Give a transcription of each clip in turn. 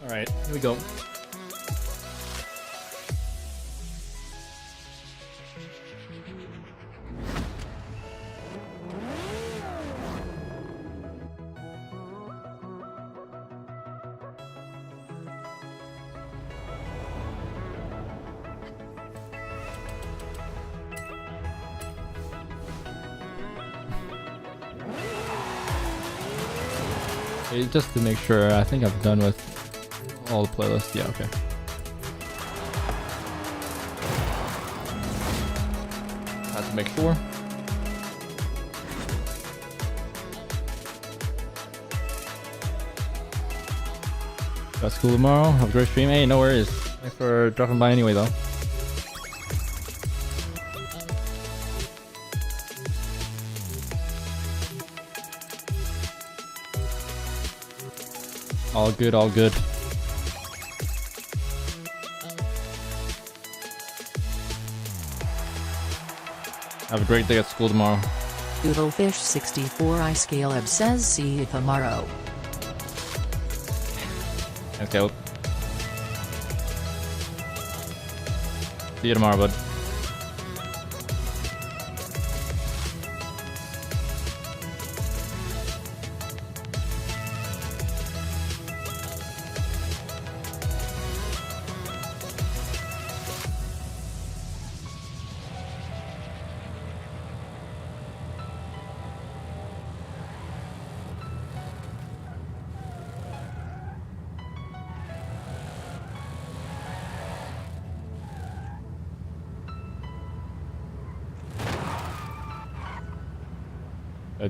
Alright, here we go. Okay, just to make sure, I think I've done with all the playlists. Yeah, okay. Have to make sure. Got school tomorrow. Have a great stream. Hey, no worries. Thanks for dropping by anyway, though. All good, all good. Have a great day at school tomorrow. Uvofish64 iScaleb says see you tomorrow. Thanks, Caleb. See you tomorrow, bud.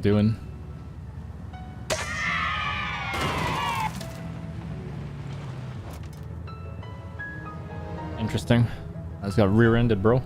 Doing. Interesting. I just got rear-ended, bro.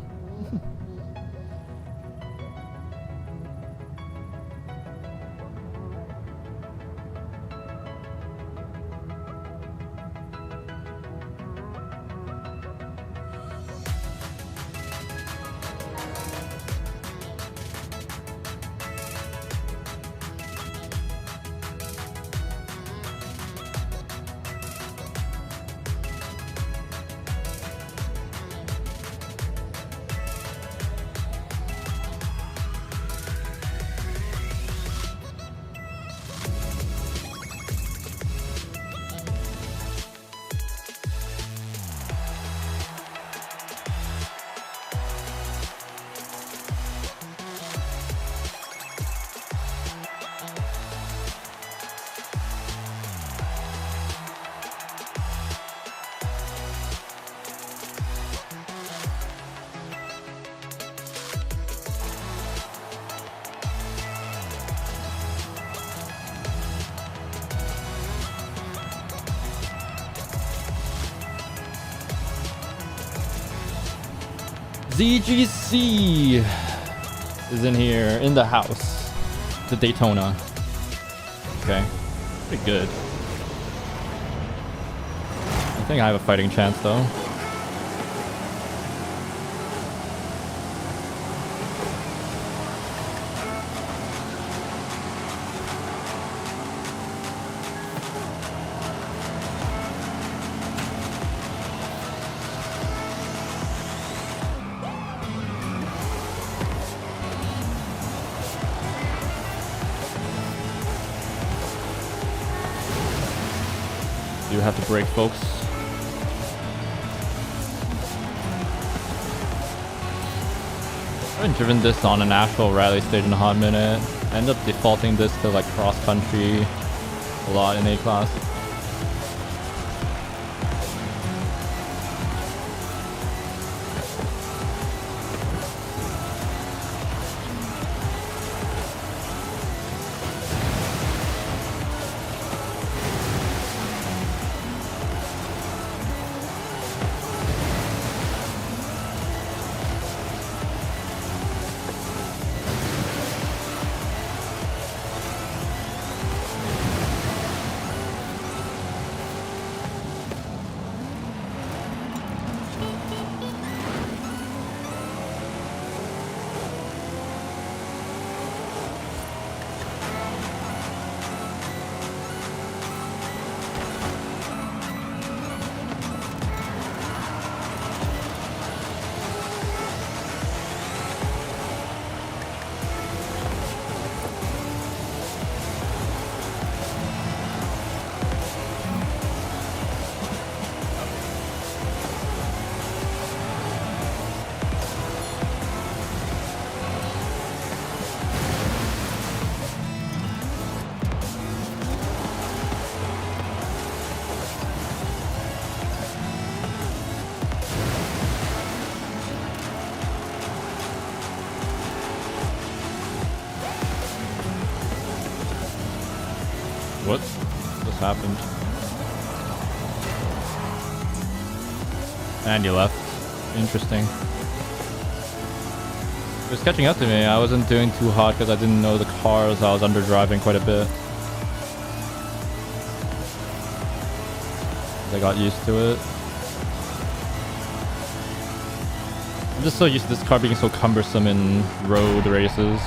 ZGC is in here, in the house. The Daytona. Okay. Pretty good. I think I have a fighting chance, though. You have to brake, folks. I haven't driven this on an actual rally stage in a hot minute. I end up defaulting this to like cross country a lot in A class. What just happened? And you left. Interesting. It was catching up to me. I wasn't doing too hot because I didn't know the cars. I was underdriving quite a bit. I got used to it. I'm just so used to this car being so cumbersome in road races.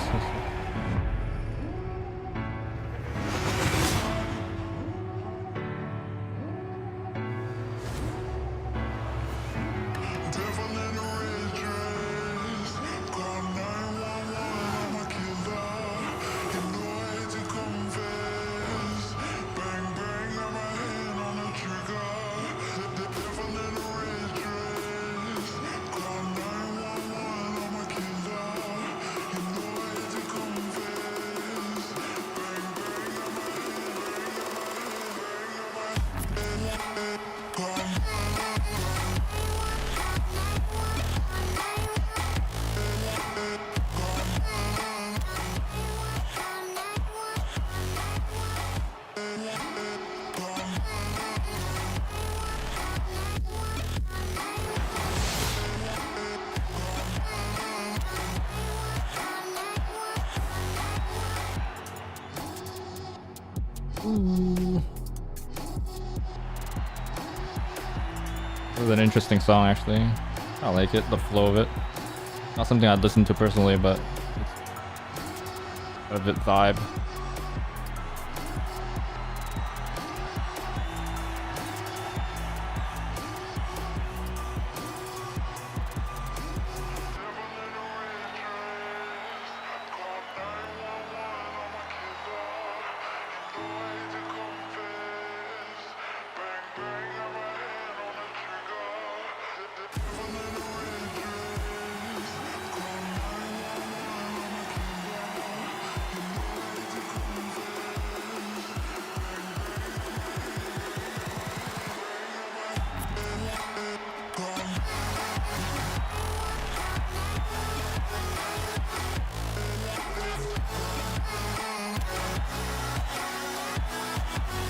This is an interesting song, actually. I like it, the flow of it. Not something I'd listen to personally, but it's a bit vibe.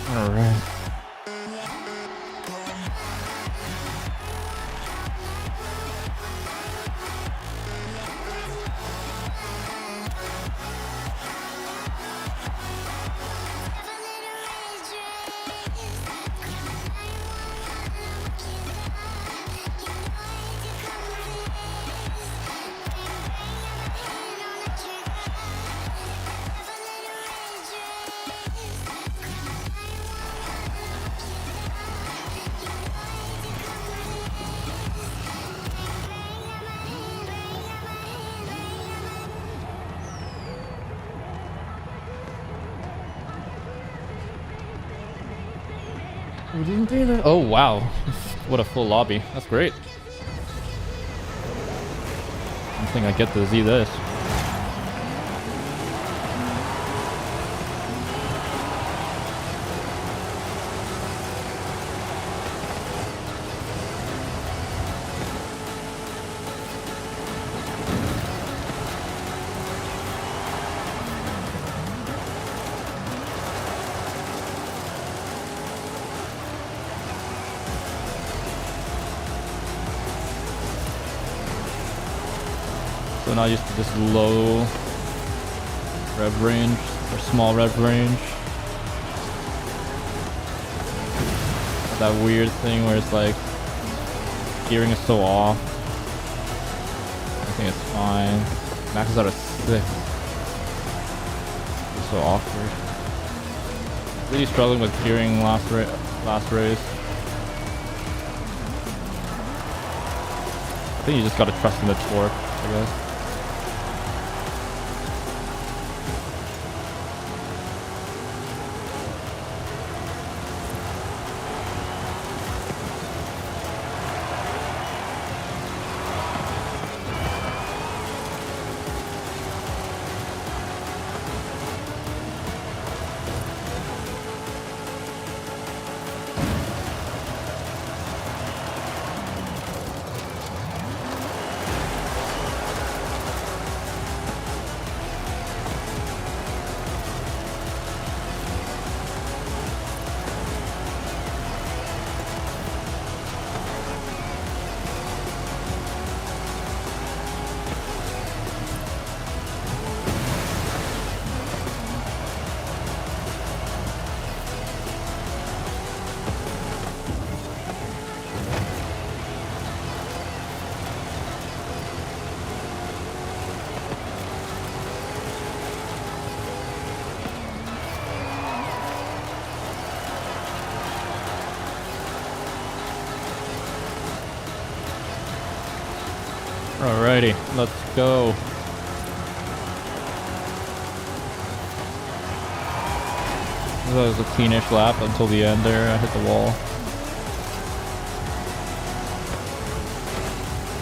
All right. We didn't do that. Oh wow, what a full lobby. That's great. I don't think I get to see this. So not used to this low rev range or small rev range. That weird thing where it's like gearing is so off. I think it's fine. Max is out of 6. It's so awkward. Really struggling with gearing last race. I think you just gotta trust in the torque, I guess. Alrighty, let's go. That was a cleanish lap until the end there. I hit the wall.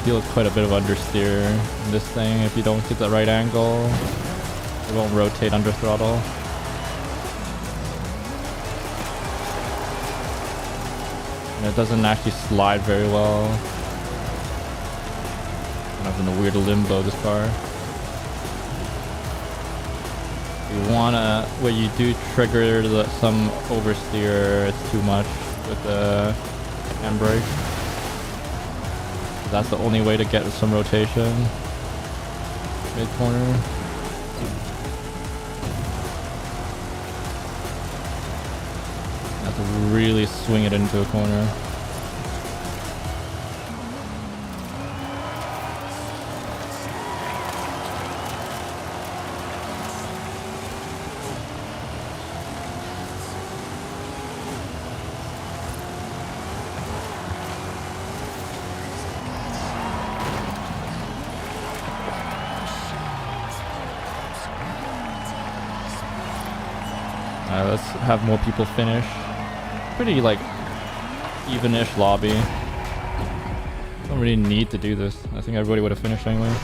Feels quite a bit of understeer in this thing. If you don't get the right angle, it won't rotate under throttle. And it doesn't actually slide very well. Kind of in a weird limbo, this car. You wanna, when you do trigger some oversteer, it's too much with the handbrake. That's the only way to get some rotation. Mid corner. You have to really swing it into a corner. Let's have more people finish. Pretty like even-ish lobby. Don't really need to do this. I think everybody would have finished anyway.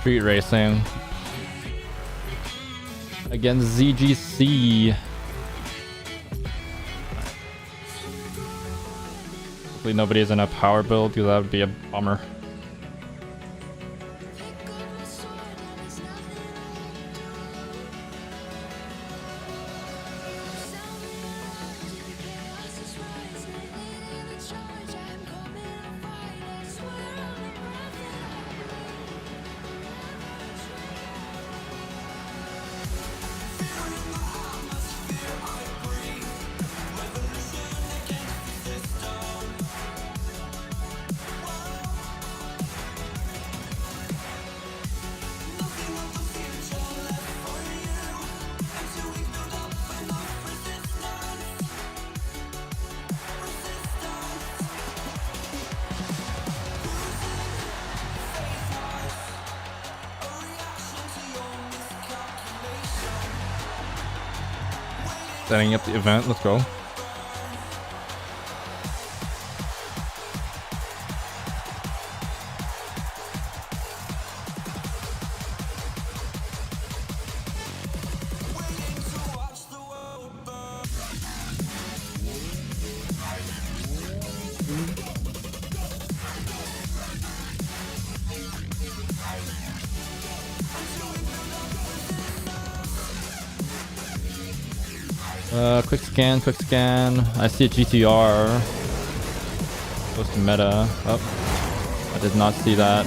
Street racing against ZGC. Hopefully nobody's in a power build, because that would be a bummer. Setting up the event, let's go. Quick scan, quick scan. I see a GTR. Close to meta. Oh, I did not see that.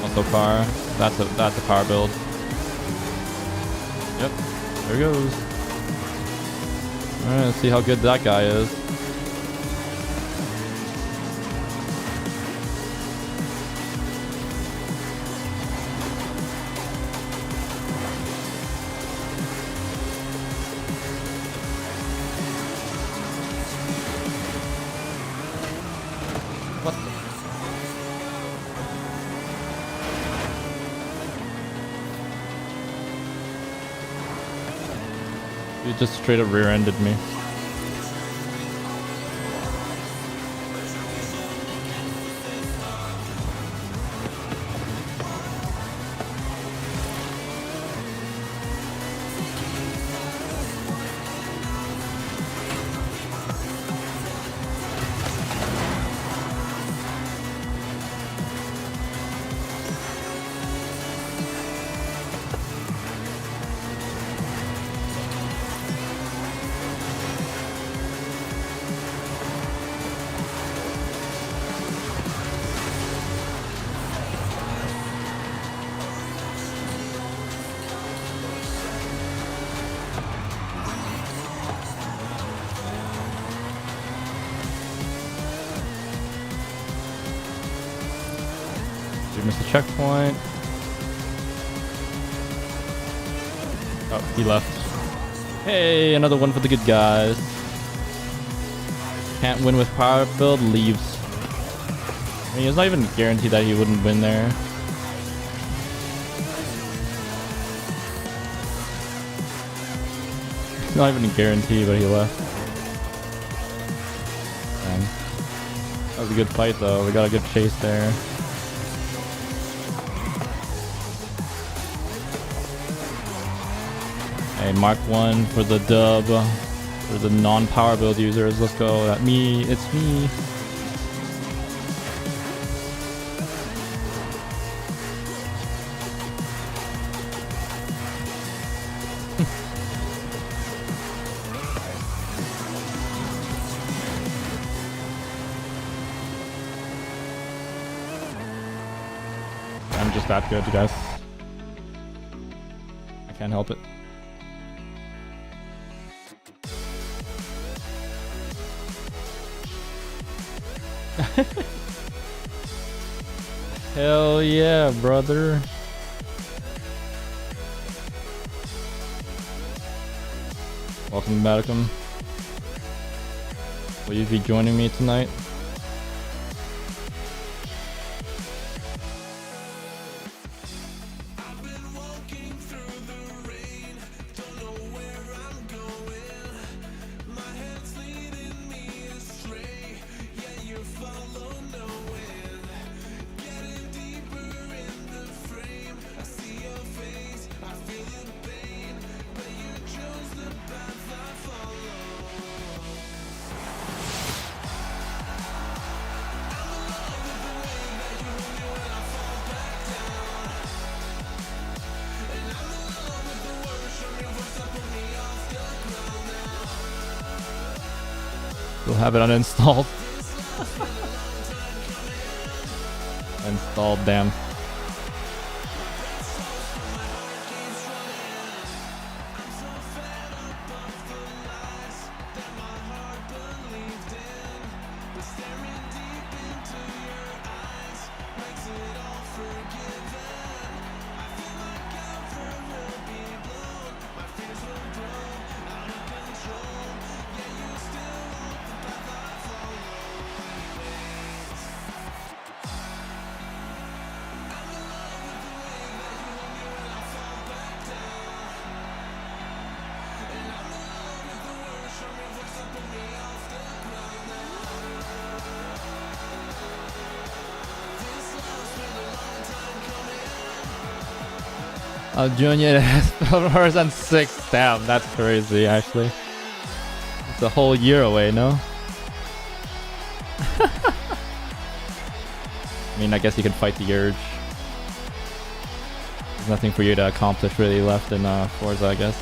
Also car. That's a car build. Yep, there he goes. Alright, let's see how good that guy is. What? You just straight up rear-ended me. You missed the checkpoint. Oh, he left. Hey, another one for the good guys. Can't win with power build, leaves. I mean, it's not even guaranteed that he wouldn't win there. It's not even a guarantee, but he left. Man. That was a good fight though. We got a good chase there. Hey, Mark 1 for the dub. For the non-power build users. Let's go. That me. It's me. I'm just that good, you guys. I can't help it. Hell yeah, brother. Welcome to Maticum. Will you be joining me tonight? We'll have it uninstalled. Installed, damn. Junior has followers and 6. Damn, that's crazy actually. It's a whole year away, no? mean, I guess you can fight the urge. There's nothing for you to accomplish really left in Forza, I guess.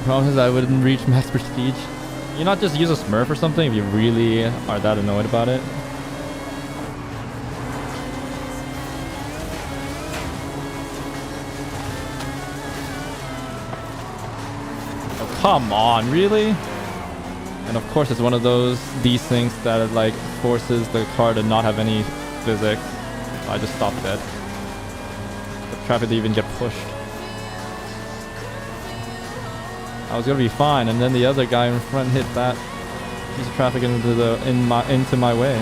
Problem is I wouldn't reach max prestige. You not just use a smurf or something if you really are that annoyed about it. Oh, come on, really? And of course it's one of these things that like forces the car to not have any physics. I just stopped dead. The traffic didn't even get pushed. I was gonna be fine, and then the other guy in front hit that piece of traffic into my way.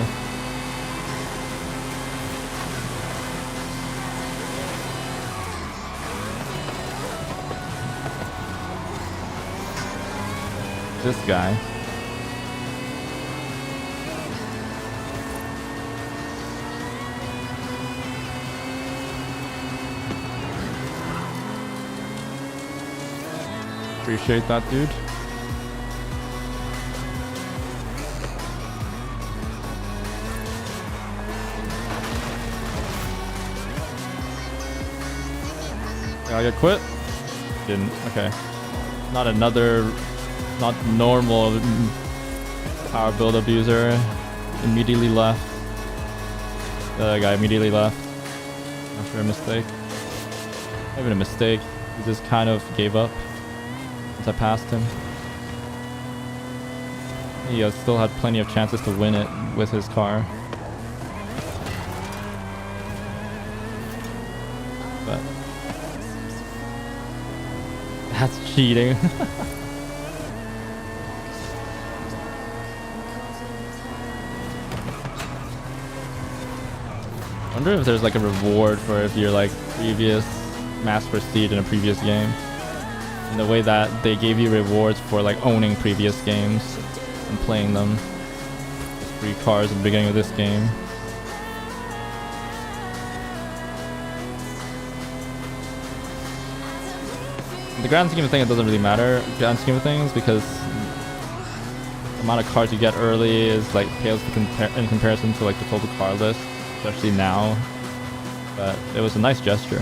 This guy. Appreciate that, dude. Did I get quit? Didn't. Okay. Not another, not normal power build abuser. Immediately left. The other guy immediately left. After a mistake. Not even a mistake. He just kind of gave up. I passed him. He still had plenty of chances to win it with his car. But that's cheating. I wonder if there's like a reward for if you're like previous mass prestige in a previous game. In the way that they gave you rewards for like owning previous games and playing them. Just free cars at the beginning of this game. In the grand scheme of things, it doesn't really matter. Grand scheme of things, because the amount of cars you get early is like pales in comparison to like the total car list, especially now. But it was a nice gesture.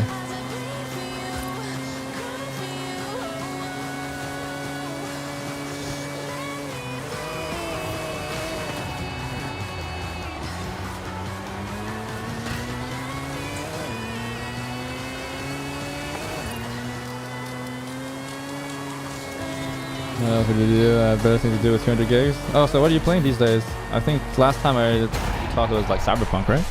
What to do? Better thing to do with 200 gigs. Oh, so what are you playing these days? I think last time I talked it was like Cyberpunk, right?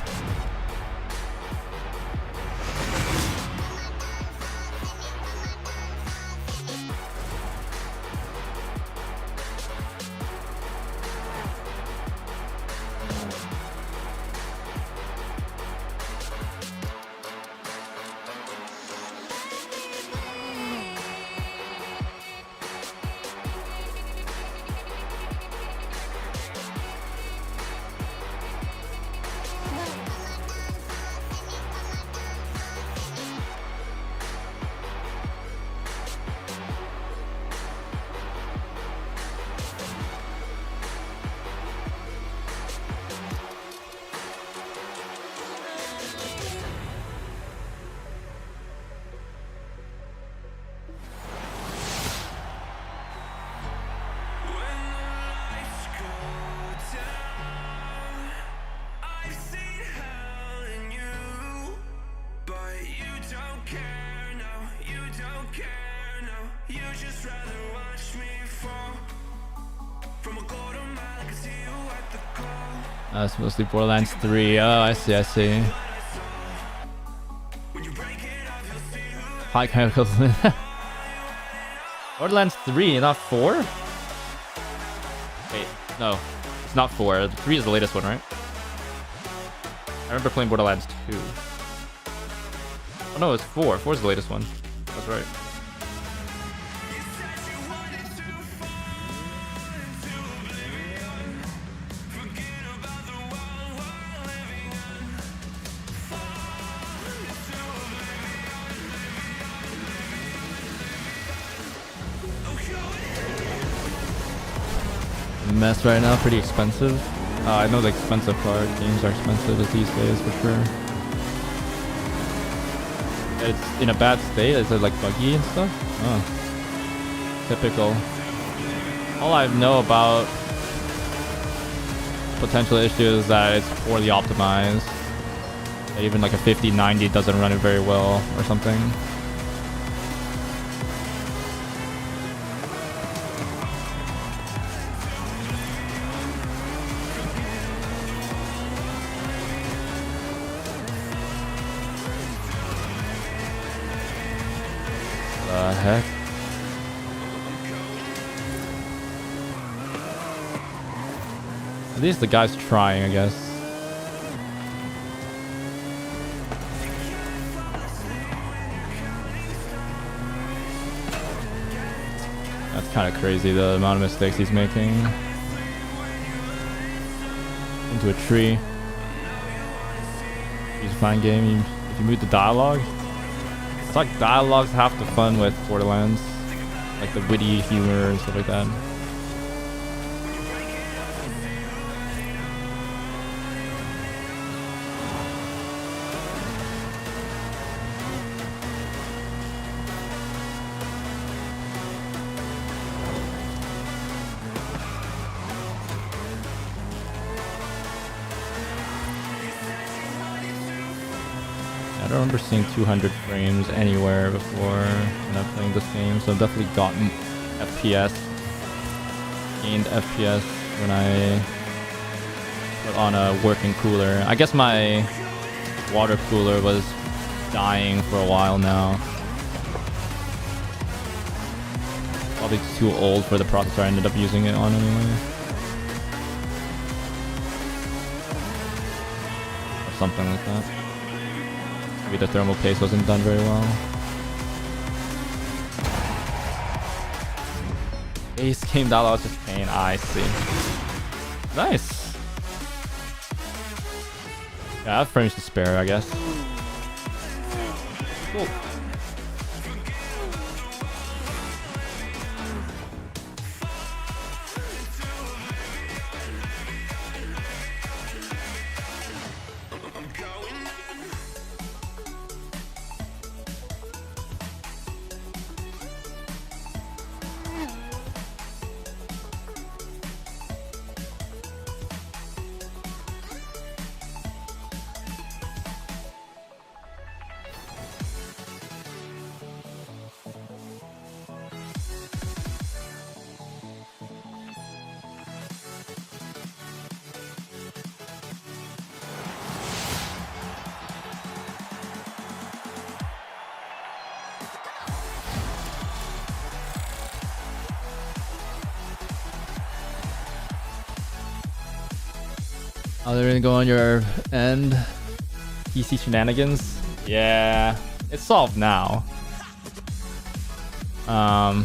Just rather watch me It's mostly Borderlands 3. Oh, I see, I see. High chemical. Borderlands 3, not 4? Wait, no. It's not 4. 3 is the latest one, right? I remember playing Borderlands 2. Oh no, it's 4. 4 is the latest one. That's right. Mess right now, pretty expensive. I know the expensive part. Games are expensive these days for sure. It's in a bad state. Is it like buggy and stuff? Oh, typical. All I know about potential issues is that it's poorly optimized. That even like a 5090 doesn't run it very well or something. The heck? At least the guy's trying, I guess. That's kind of crazy, the amount of mistakes he's making. Into a tree. He's a fine game. If you move the dialogue. It's like dialogue's half the fun with Borderlands. Like the witty humor and stuff like that. I don't remember seeing 200 frames anywhere before when I'm playing this game, so I've definitely gotten FPS, gained FPS when I put on a working cooler. I guess my water cooler was dying for a while now. Probably too old for the processor I ended up using it on anyway. Or something like that. Maybe the thermal paste wasn't done very well. Base game dialogue was just pain. I see. Nice. Yeah, I have frames to spare, I guess. Cool. Are they gonna go on your end? PC shenanigans? Yeah, it's solved now. I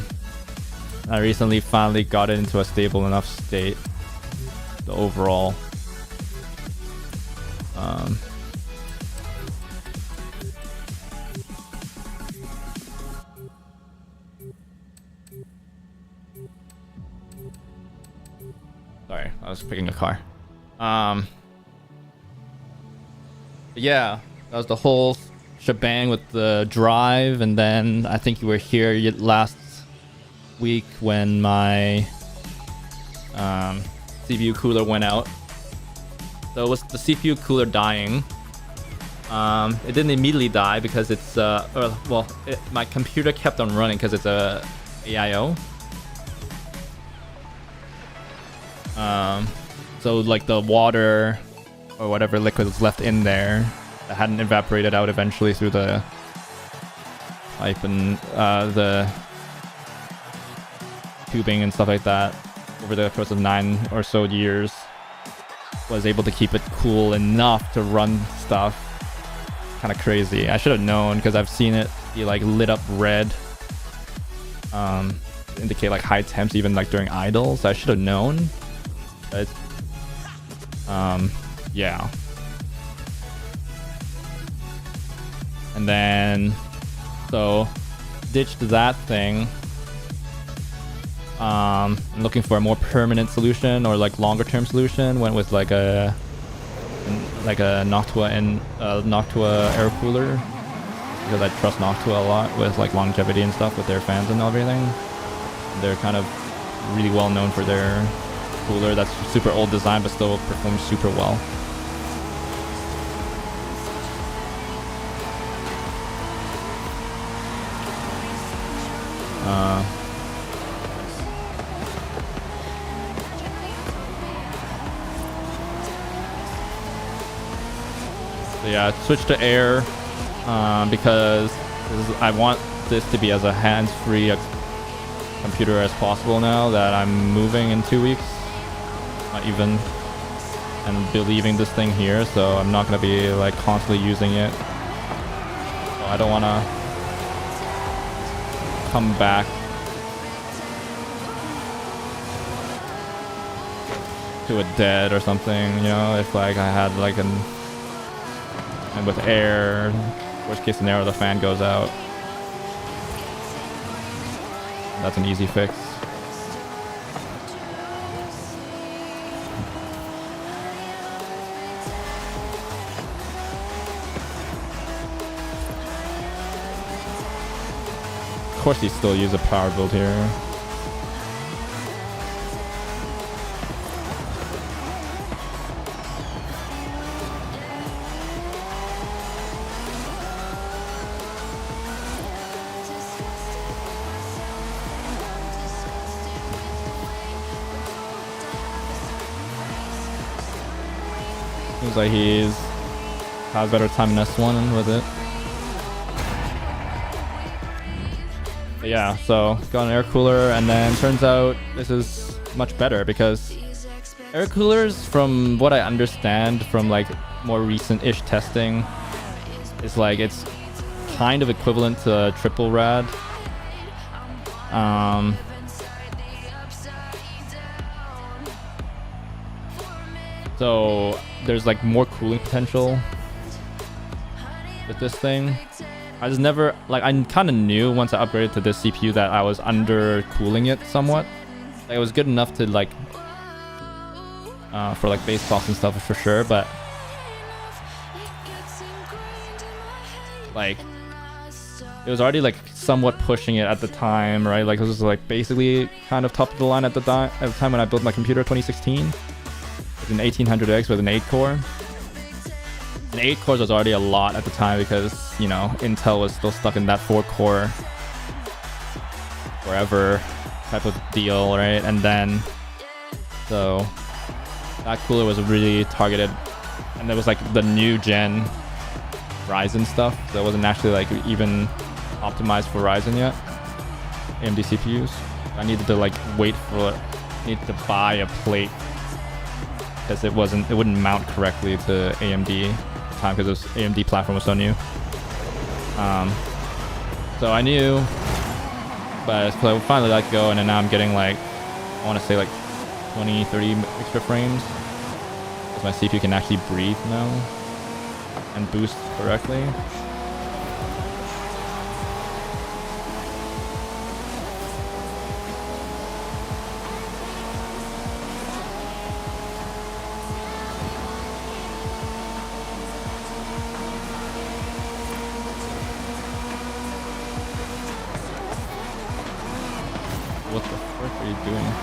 recently finally got it into a stable enough state. The overall. Sorry, I was picking a car. Yeah, that was the whole shebang with the drive, and then I think you were here last week when my CPU cooler went out. So it was the CPU cooler dying. It didn't immediately die because it's my computer kept on running because it's a AIO. So like the water or whatever liquid was left in there that hadn't evaporated out eventually through the pipe and the tubing and stuff like that over the course of 9 or so years was able to keep it cool enough to run stuff. Kind of crazy. I should have known because I've seen it be like lit up red, to indicate like high temps even like during idle. So I should have known. But yeah. And then so ditched that thing. Looking for a more permanent solution or like longer term solution. Went with like a Noctua and Noctua air cooler because I trust Noctua a lot with like longevity and stuff with their fans and everything. They're kind of really well known for their cooler that's super old design but still performs super well. So yeah, switch to air because I want this to be as a hands-free computer as possible now that I'm moving in 2 weeks, not even, and be leaving this thing here, so I'm not going to be like constantly using it. So I don't want to come back to it dead or something, you know, if like I had like and with air, worst case scenario, the fan goes out. That's an easy fix. Of course, you still use a power build here. Seems like he's has better time in S1 with it. But yeah, so got an air cooler, and then turns out this is much better because air coolers, from what I understand from like more recent-ish testing, is like it's kind of equivalent to triple rad. So there's like more cooling potential with this thing. I just never, like, I kind of knew once I upgraded to this CPU that I was under cooling it somewhat. Like, it was good enough to like for like base clocks and stuff for sure, but like it was already like somewhat pushing it at the time, right? Like, this was like basically kind of top of the line at the time when I built my computer 2016. It's an 1800X with an 8-core. And 8 cores was already a lot at the time because, you know, Intel was still stuck in that 4-core forever type of deal, right? And then, so that cooler was really targeted. And there was like the new gen Ryzen stuff. So it wasn't actually like even optimized for Ryzen yet. AMD CPUs. I needed to like needed to buy a plate because it wouldn't mount correctly to AMD at the time because this AMD platform was so new. So I knew, but so I finally let go, and then now I'm getting like, I want to say like 20, 30 extra frames because my CPU can actually breathe now and boost correctly. What the frick are you doing?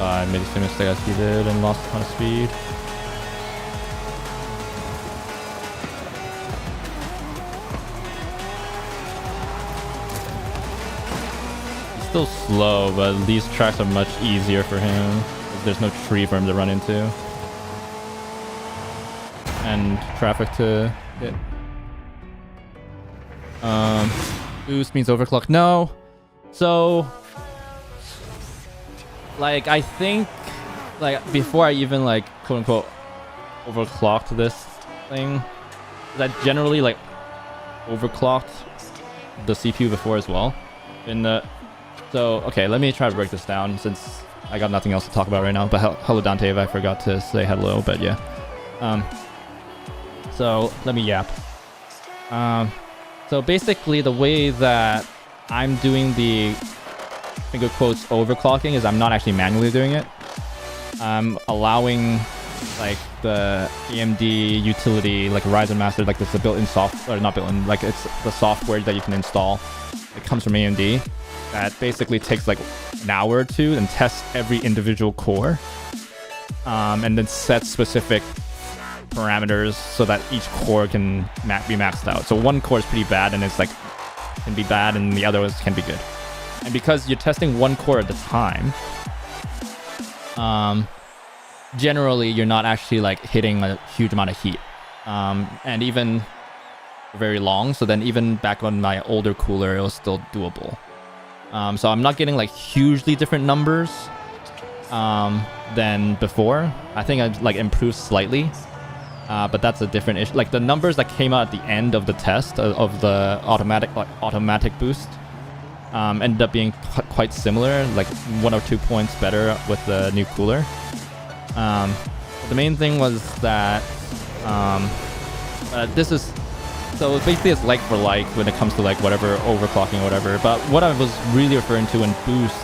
I made the same mistake as he did and lost a ton of speed. He's still slow, but these tracks are much easier for him. There's no tree for him to run into. And traffic to hit. Boost means overclock. No. So, like, I think, like, before I even, like, quote unquote overclocked this thing, that generally, like, overclocked the CPU before as well. So, okay, let me try to break this down since I got nothing else to talk about right now. But hello, Dante, if I forgot to say hello, but yeah. So, let me yap. So basically the way that I'm doing the finger quotes overclocking is I'm not actually manually doing it. I'm allowing like the AMD utility, like Ryzen Master, like this is a built-in software, not built-in, like it's the software that you can install. It comes from AMD that basically takes like an hour or two and tests every individual core, and then sets specific parameters so that each core can be maxed out. So one core is pretty bad and it's like can be bad and the other ones can be good. And because you're testing one core at a time, generally you're not actually like hitting a huge amount of heat, and even very long. So then even back on my older cooler, it was still doable. So I'm not getting like hugely different numbers than before. I think I've like improved slightly. But that's a different issue. Like the numbers that came out at the end of the test of the automatic boost ended up being quite similar, like 1 or 2 points better with the new cooler. The main thing was that this is so basically it's like for like when it comes to like whatever overclocking or whatever. But what I was really referring to in boost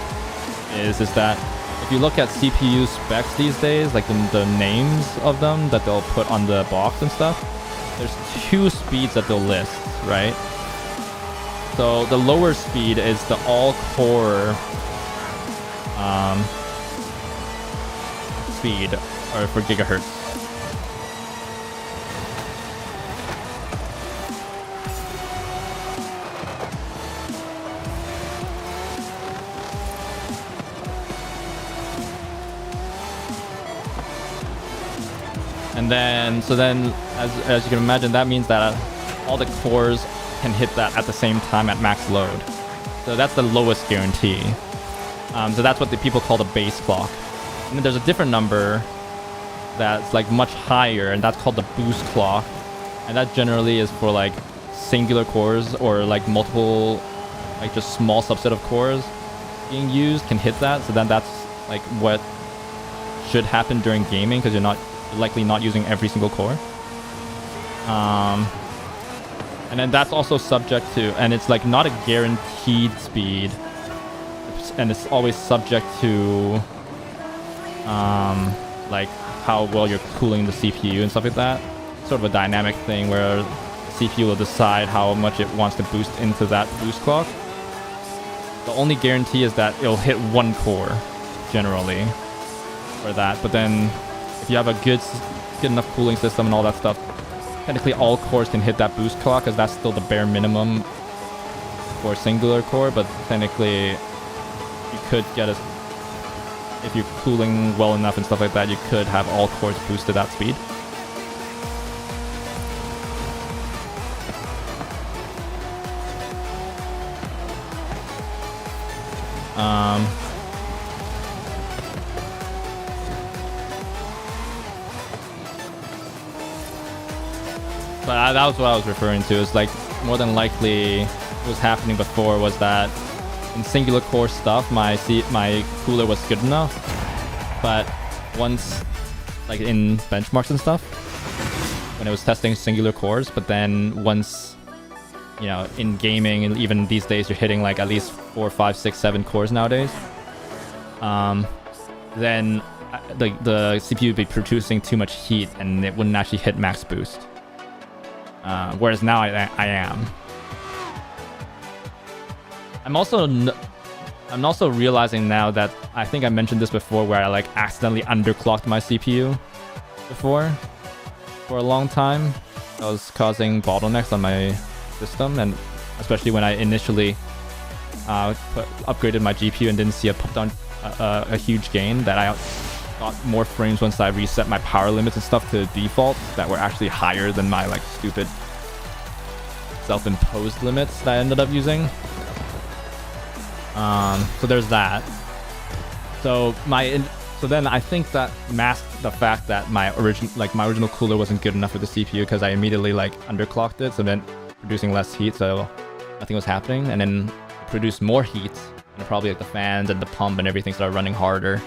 is that if you look at CPU specs these days, like the names of them that they'll put on the box and stuff, there's 2 speeds that they'll list, right? So the lower speed is the all-core speed, or for gigahertz. And then, so then, as you can imagine, that means that all the cores can hit that at the same time at max load. So that's the lowest guarantee. So that's what the people call the base clock. And then there's a different number that's like much higher, and that's called the boost clock. And that generally is for like singular cores or like multiple, like just small subset of cores being used can hit that. So then that's like what should happen during gaming, because you're likely not using every single core. And then that's also subject to, and it's like not a guaranteed speed, and it's always subject to like how well you're cooling the CPU and stuff like that. Sort of a dynamic thing where the CPU will decide how much it wants to boost into that boost clock. The only guarantee is that it'll hit one core generally for that, but then if you have a good enough cooling system and all that stuff, technically all cores can hit that boost clock, because that's still the bare minimum for a singular core. But technically you could get a, if you're cooling well enough and stuff like that, you could have all cores boost to that speed. But that was what I was referring to. It's like more than likely what was happening before was that in singular core stuff, my cooler was good enough. But once, like in benchmarks and stuff, when it was testing singular cores, but then once, you know, in gaming, and even these days, you're hitting like at least 4, 5, 6, 7 cores nowadays. Then the CPU would be producing too much heat, and it wouldn't actually hit max boost. Whereas now I am. I'm also realizing now that I think I mentioned this before, where I like accidentally underclocked my CPU before for a long time. That was causing bottlenecks on my system, and especially when I initially upgraded my GPU and didn't see a huge gain, that I got more frames once I reset my power limits and stuff to default that were actually higher than my like stupid self-imposed limits that I ended up using. So there's that. So then I think that masked the fact that my original cooler wasn't good enough for the CPU, because I immediately like underclocked it, so then producing less heat, so nothing was happening, and then produced more heat, and probably like the fans and the pump and everything started running harder,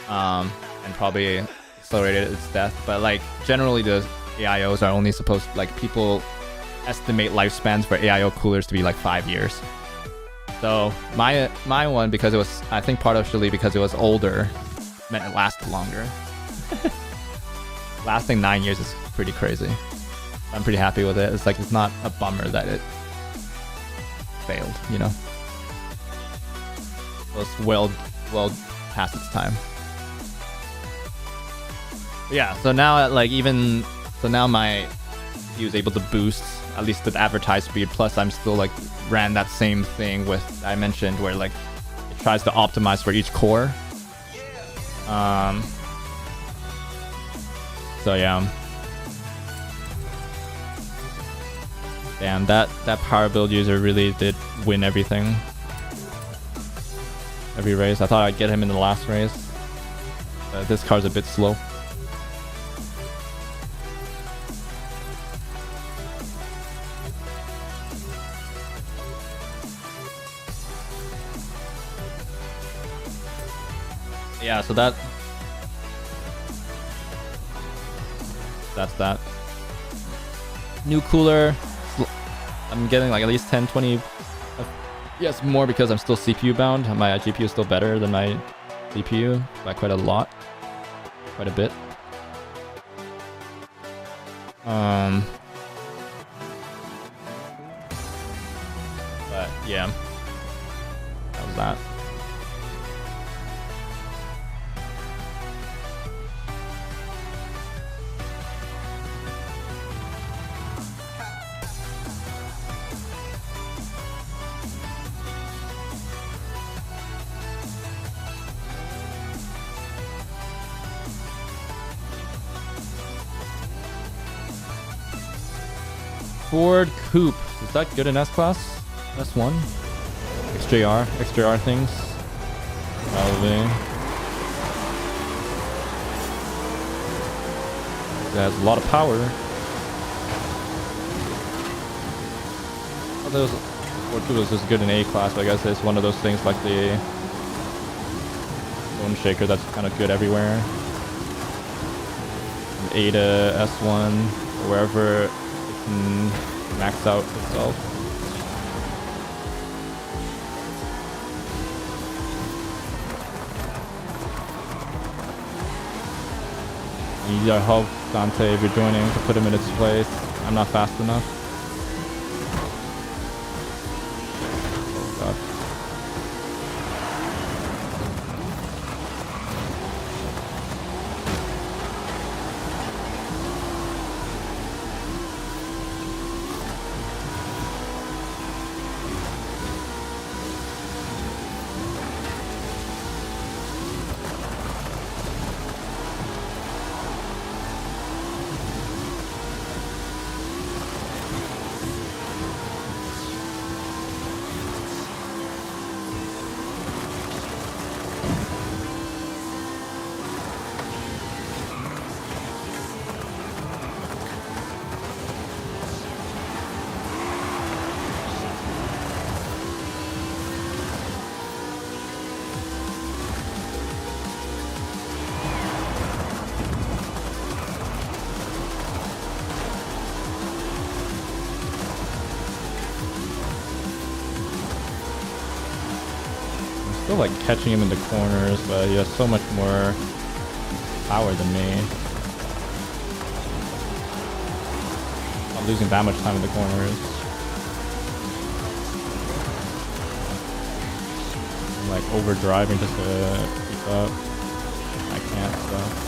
and probably accelerated its death. But like generally the AIOs are only supposed, like people estimate lifespans for AIO coolers to be like 5 years. So my one, because it was, I think partially because it was older, meant it lasted longer. Lasting 9 years is pretty crazy. I'm pretty happy with it. It's like, it's not a bummer that it failed, you know? It was well past its time. But yeah, so now now my CPU is able to boost at least the advertised speed, plus I'm still like ran that same thing with I mentioned, where like it tries to optimize for each core. So yeah. Damn, that power build user really did win everything. Every race. I thought I'd get him in the last race. This car's a bit slow. Yeah, so that's that. New cooler. I'm getting like at least 10, 20. Yes, more because I'm still CPU bound. My GPU is still better than my CPU by quite a lot. Quite a bit. But yeah. That was that. Ford Coupe. Is that good in S-Class? S1? XJR things? Probably. It has a lot of power. Oh, those Ford Coupe is just good in A-Class, but I guess it's one of those things like the Bone Shaker that's kind of good everywhere. From A to S1, or wherever it can max out itself. You need our help, Dante, if you're joining, to put him in its place. I'm not fast enough. Oh god. Still like catching him in the corners, but he has so much more power than me. Not losing that much time in the corners. I'm like overdriving just to keep up. I can't, so.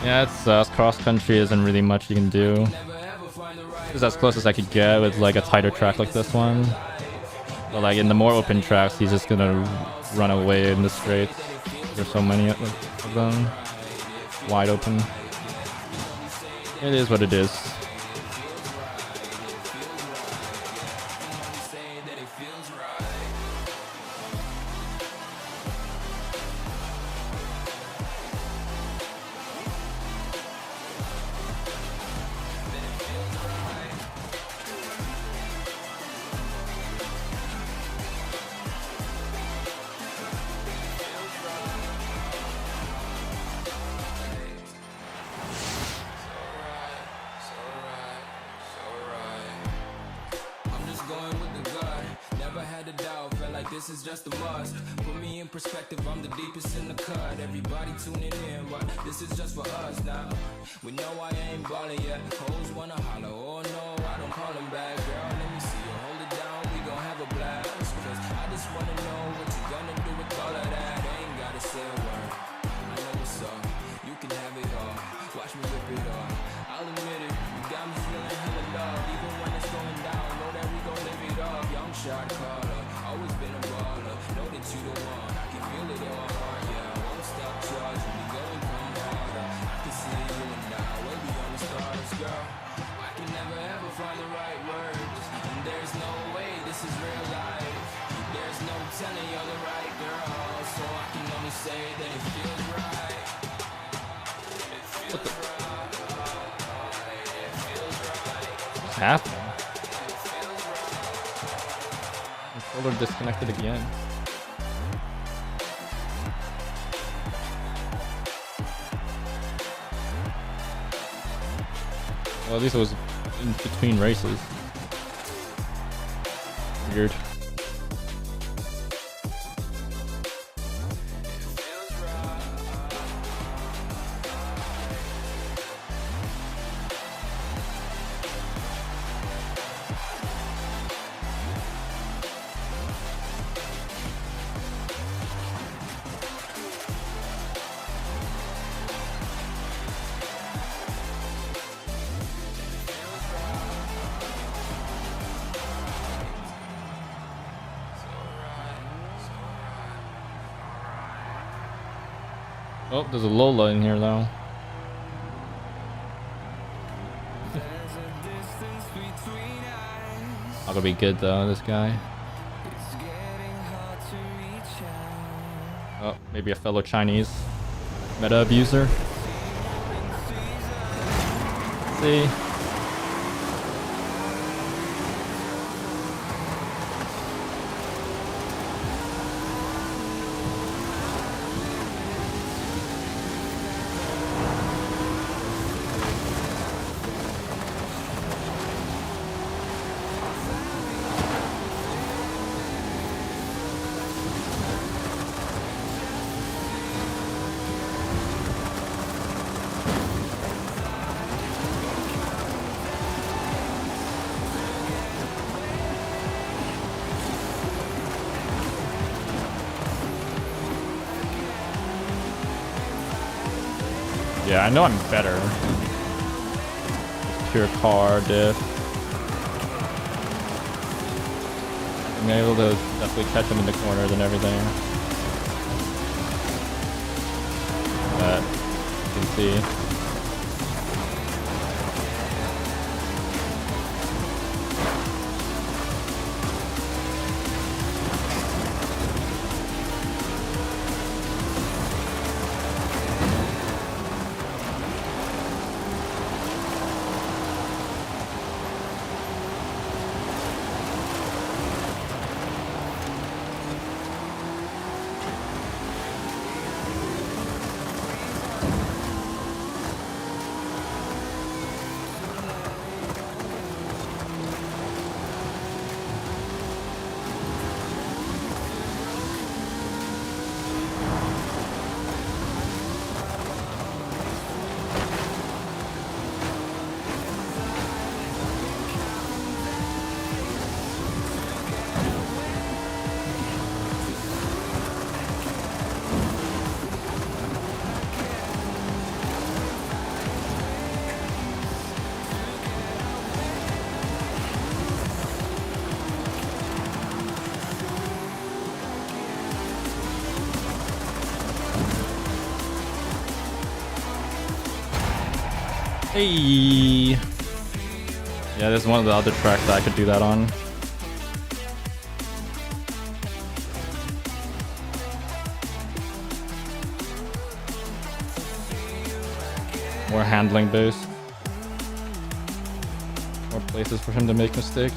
Yeah, it's cross country isn't really much you can do. This is as close as I could get with like a tighter track like this one. But like in the more open tracks, he's just gonna run away in the straights. There's so many of them. Wide open. It is what it is. This is just a must. Put me in perspective, I'm the deepest in the cut. Everybody tuning in, but this is just for us now. We know I ain't ballin' yet. Hoes wanna holler, oh no, I don't call them back. Girl, let me see you hold it down, we gon' have a blast. Cause I just wanna know what you gonna do with all of that. I ain't gotta say a word, I know what's up. You can have it all, watch me rip it off. I'll admit it, you got me feeling hella love. Even when it's going down, know that we gon' live it up. Young shot caller, always been a baller. Know that you the one, I can feel it in my heart. Yeah, I won't stop charging, we going come harder. I can see you and I, way beyond the stars, girl. I can never ever find the right words, and there's no way this is real life. There's no telling you're the right girl, so I can only say that it feels right. It feels right. It feels right. What's happening? Controller disconnected again. Well, at least it was in between races. Weird. Oh, there's a Lola in here though. Not gonna be good though, this guy. Oh, maybe a fellow Chinese meta abuser. See? Yeah, I know I'm better. Pure car diff. I'm able to definitely catch him in the corners and everything. But you can see. Hey. Yeah, there's one of the other tracks that I could do that on. More handling boost. More places for him to make mistakes.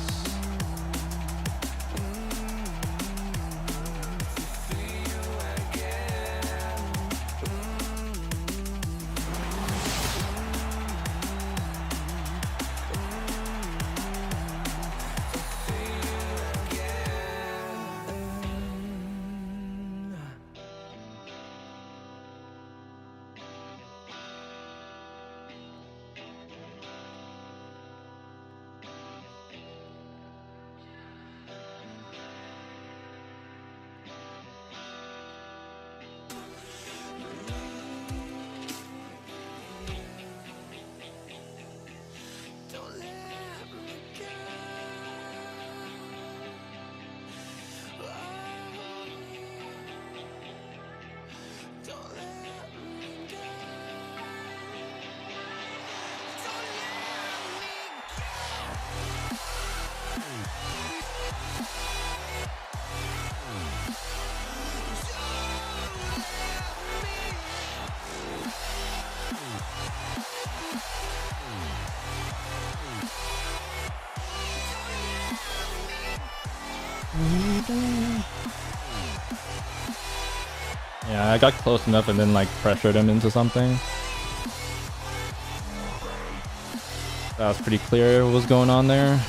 Yeah, I got close enough and then like pressured him into something. That was pretty clear what was going on there.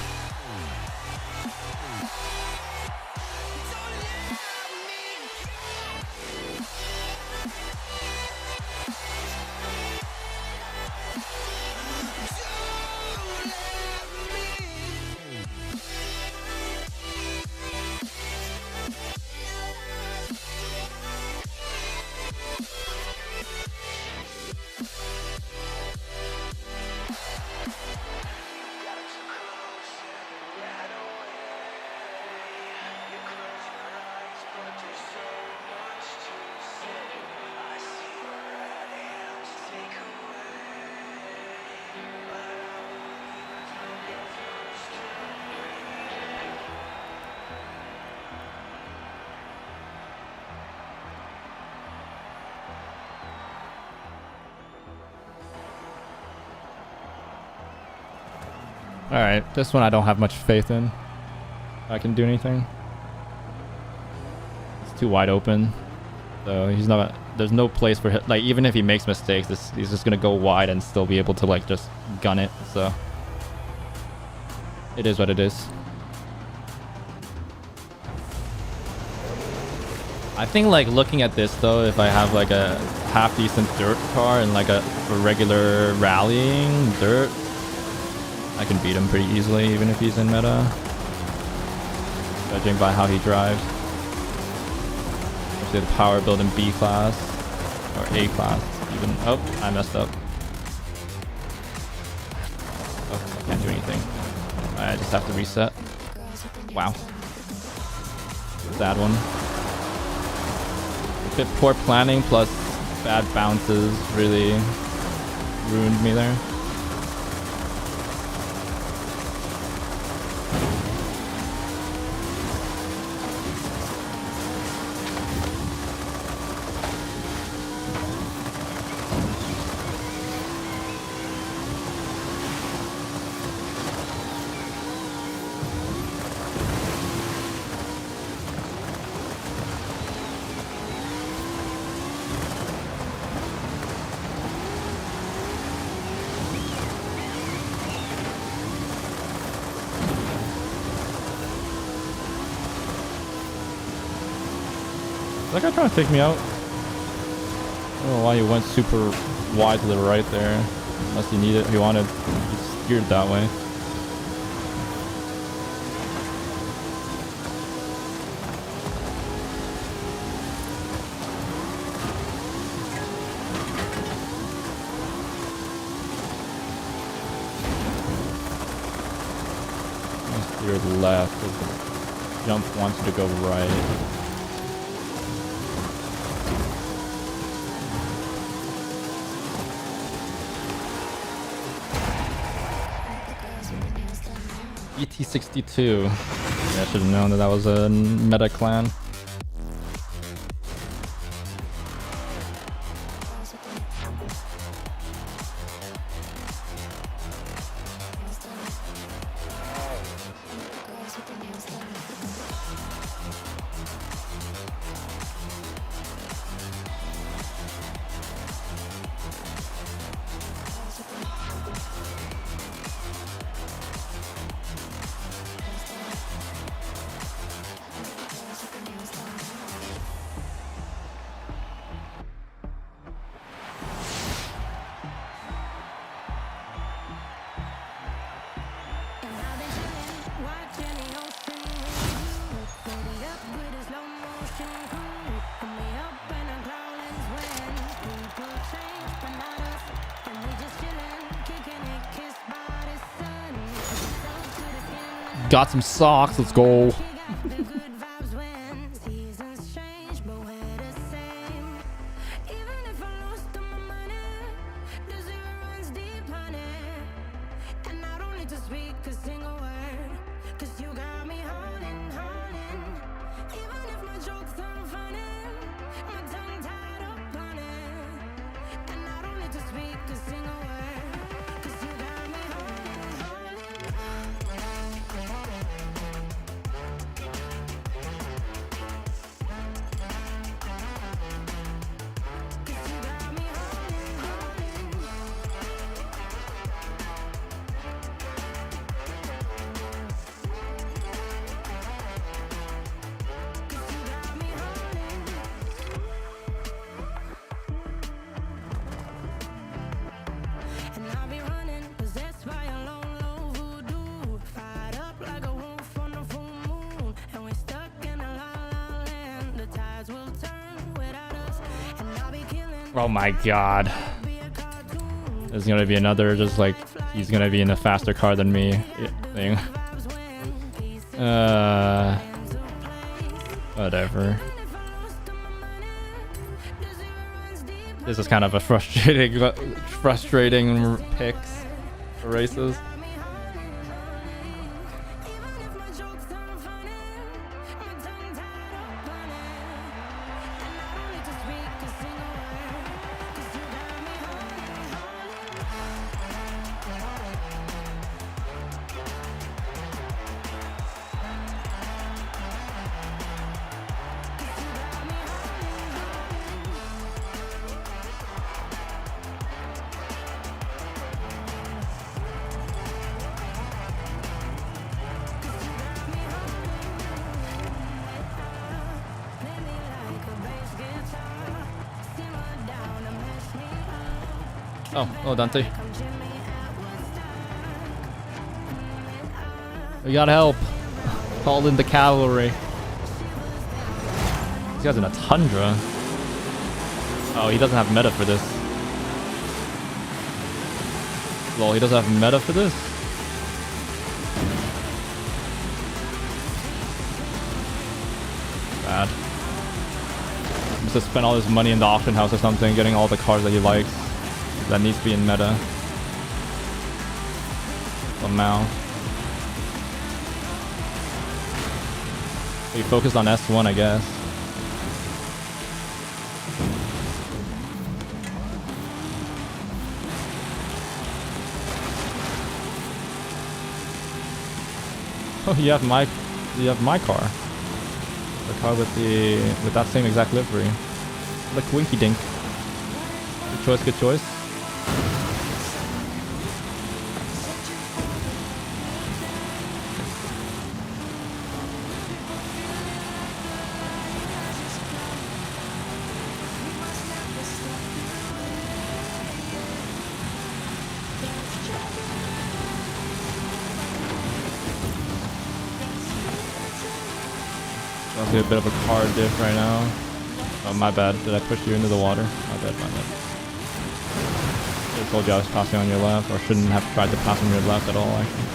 Alright, this one I don't have much faith in. I can do anything. It's too wide open. So he's not... There's no place for him. Like, even if he makes mistakes, he's just gonna go wide and still be able to, like, just gun it. So... It is what it is. I think, like, looking at this, though, if I have, like, a half-decent dirt car and, like, a regular rallying dirt, I can beat him pretty easily, even if he's in meta. Judging by how he drives. Especially the power build in B class. Or A class, even. Oh, I messed up. Oh, I can't do anything. I just have to reset. Wow. Sad one. A bit poor planning plus bad bounces really ruined me there. Is that guy trying to take me out? I don't know why he went super wide to the right there. Unless he needed, he wanted, he steered that way. I steered left because the jump wants to go right. ET62. Yeah, I should have known that that was a meta clan. Got some socks, let's go. Oh my god. There's gonna be another just like he's gonna be in a faster car than me thing. Whatever. This is kind of a frustrating picks for races. Oh, Dante. We got help. Called in the cavalry. This guy's in a tundra. Oh, he doesn't have meta for this. Lol, he doesn't have meta for this? Bad. He must have spent all his money in the auction house or something, getting all the cars that he likes. That needs to be in meta. Somehow. We focused on S1, I guess. Oh, you have my car. The car with that same exact livery. Look, Winky Dink. Good choice, good choice. A bit of a car diff right now. Oh, my bad. Did I push you into the water? My bad, my bad. I told you I was passing on your left, or shouldn't have tried to pass on your left at all, actually.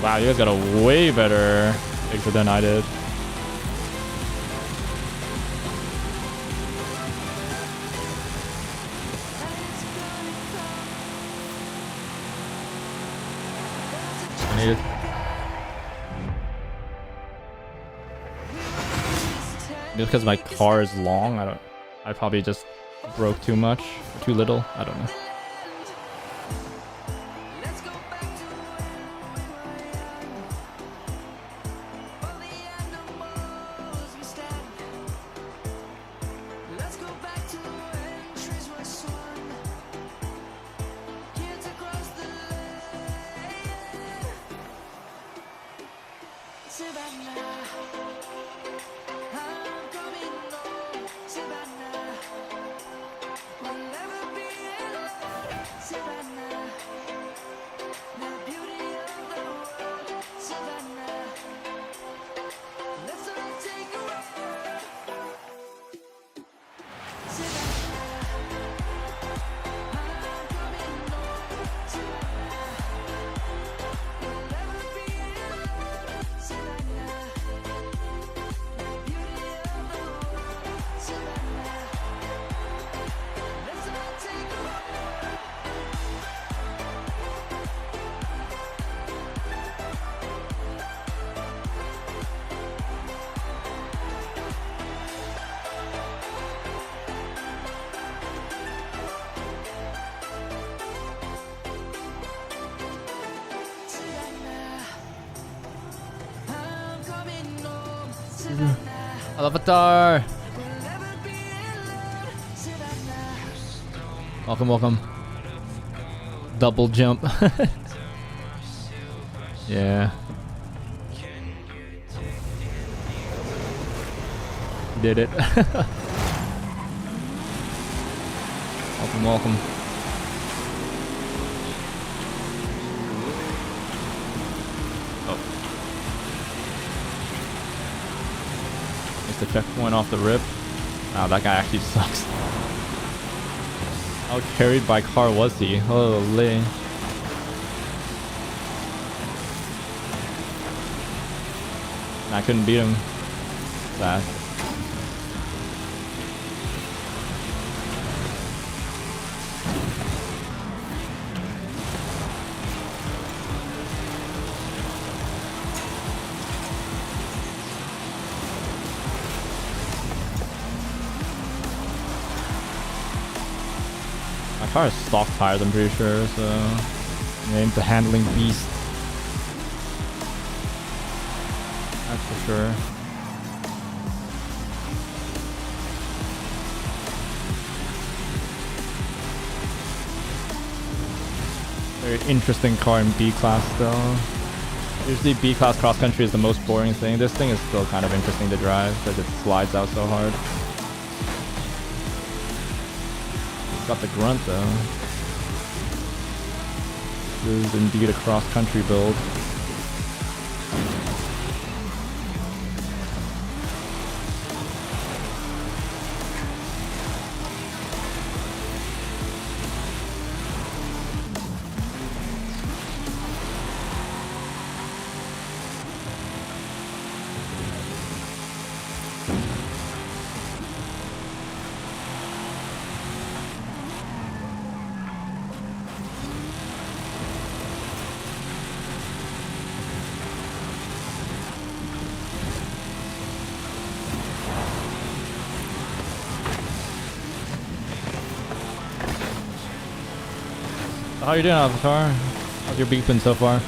Wow, you guys got a way better picture than I did. I need it. Just because my car is long, I probably just broke too much, too little. I don't know. Avatar! Welcome, welcome. Double jump. Yeah. Did it. Welcome, welcome. The checkpoint off the rip. Wow, that guy actually sucks. How carried by car was he? Holy. I couldn't beat him. Sad. My car is stock tires, I'm pretty sure, so I'm into handling beast. That's for sure. Very interesting car in B class though. Usually B class cross country is the most boring thing. This thing is still kind of interesting to drive because it slides out so hard. Got the grunt though. This is indeed a cross-country build. How you doing, Avatar? How's your beef been so far?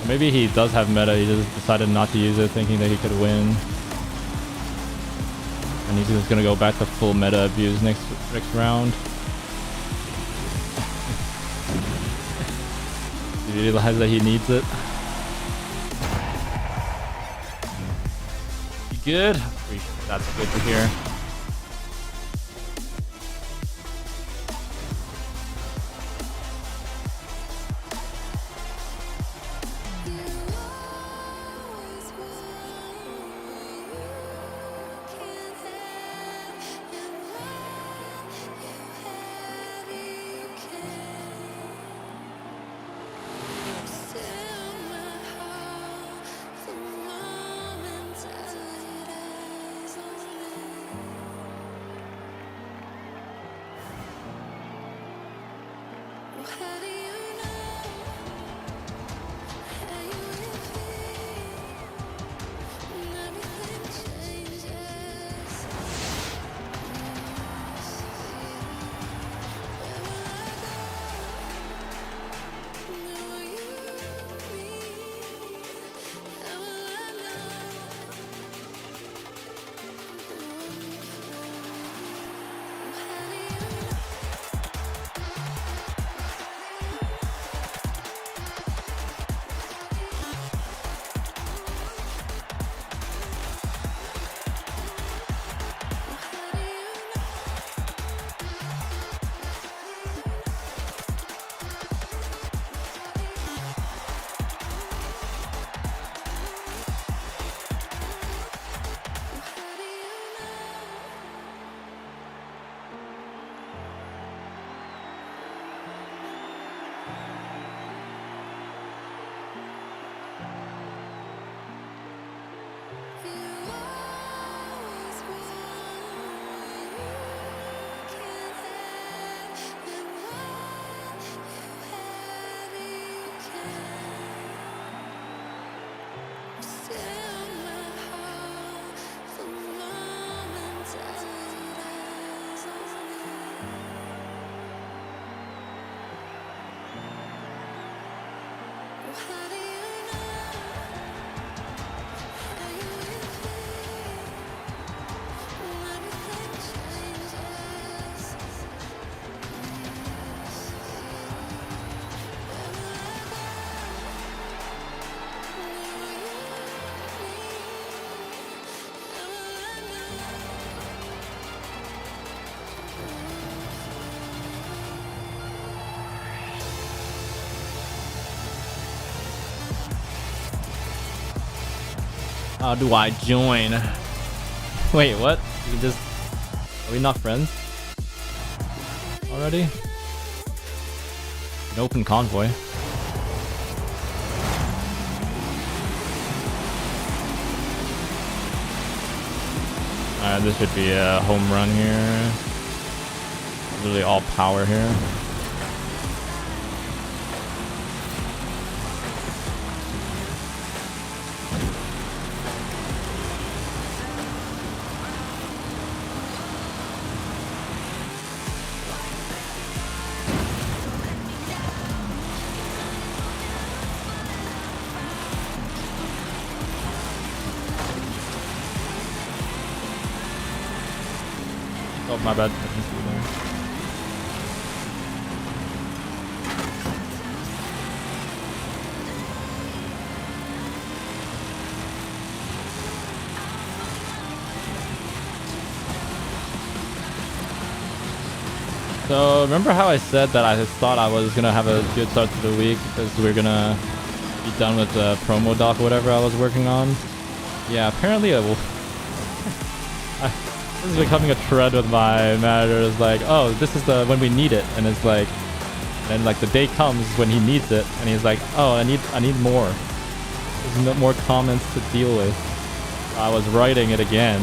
Maybe he does have meta, he just decided not to use it thinking that he could win. And he's just gonna go back to full meta abuse next round. He realizes that he needs it. You good? That's good to hear. How do I join? Wait, what? You can just... Are we not friends? Already? An open convoy. Alright, this should be a home run here. Really all power here. Oh, my bad. I can see there. So, remember how I said that I thought I was gonna have a good start to the week because we're gonna be done with the promo doc or whatever I was working on? Yeah, apparently it will. This is becoming a trend with my manager. It's like, oh, this is the when we need it, and it's like, and like the day comes when he needs it, and he's like, oh, I need more. There's no more comments to deal with. I was writing it again,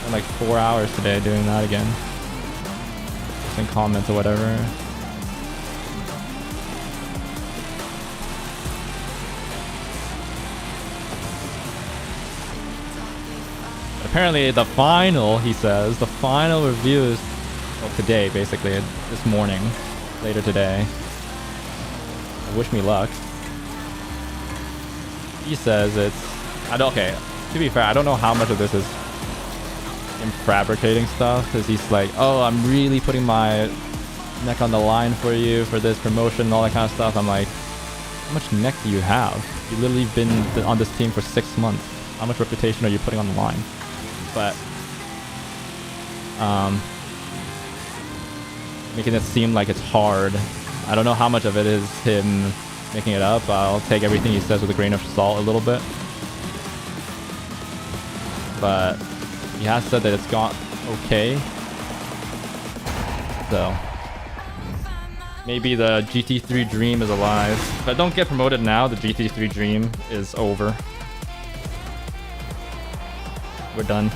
in like 4 hours today doing that again. Just in comments or whatever. Apparently the final, he says, the final reviews of today, basically, this morning, later today. Wish me luck. He says it's... okay, to be fair, I don't know how much of this is him fabricating stuff, because he's like, oh, I'm really putting my neck on the line for you, for this promotion and all that kind of stuff. I'm like, how much neck do you have? You've literally been on this team for 6 months. How much reputation are you putting on the line? But making it seem like it's hard. I don't know how much of it is him making it up. I'll take everything he says with a grain of salt a little bit. But he has said that it's gone okay. So maybe the GT3 dream is alive. If I don't get promoted now, the GT3 dream is over. We're done.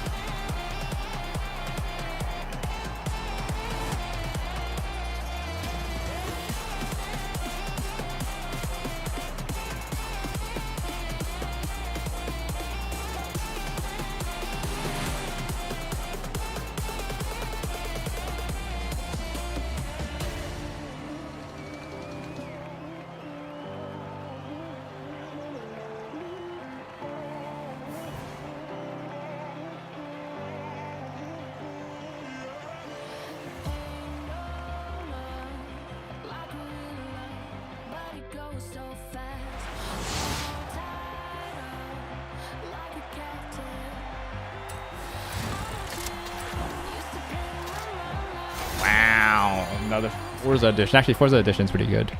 Wow, another Forza edition. Actually, Forza edition is pretty good.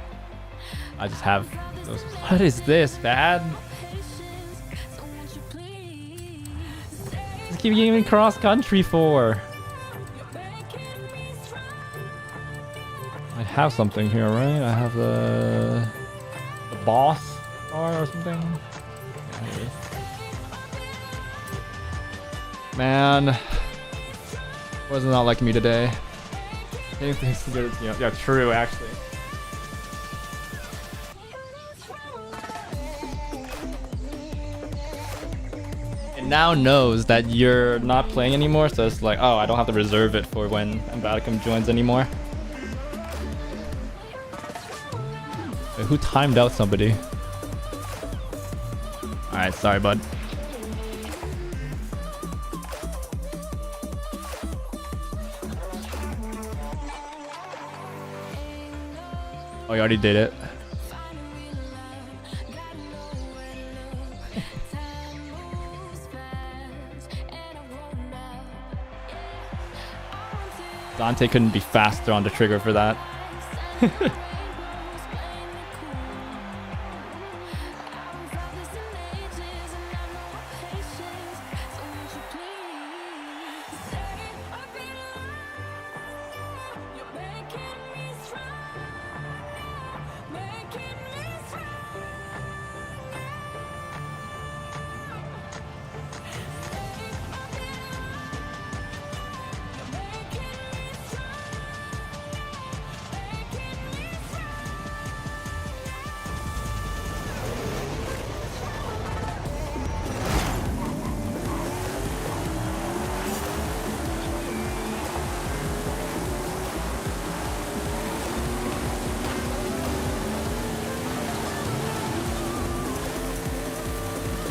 I just have those. What is this, man? Just keep giving me cross country for. I have something here, right? I have the boss car or something. Yeah, here it is. Man, was not like me today. Anything's good. Yeah, true, actually. It now knows that you're not playing anymore, so it's like, oh, I don't have to reserve it for when Embaticum joins anymore. Wait, who timed out somebody? Alright, sorry, bud. Oh, you already did it. Dante couldn't be faster on the trigger for that.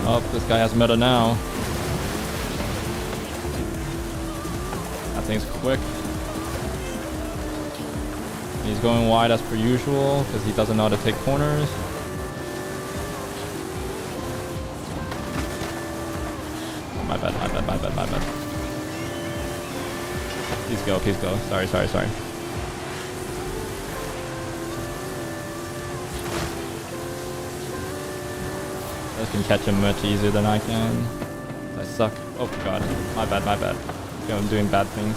Oh, this guy has meta now. That thing's quick. He's going wide as per usual because he doesn't know how to take corners. Oh, my bad. Please go. Sorry. I can catch him much easier than I can. I suck. Oh god. My bad. I'm doing bad things.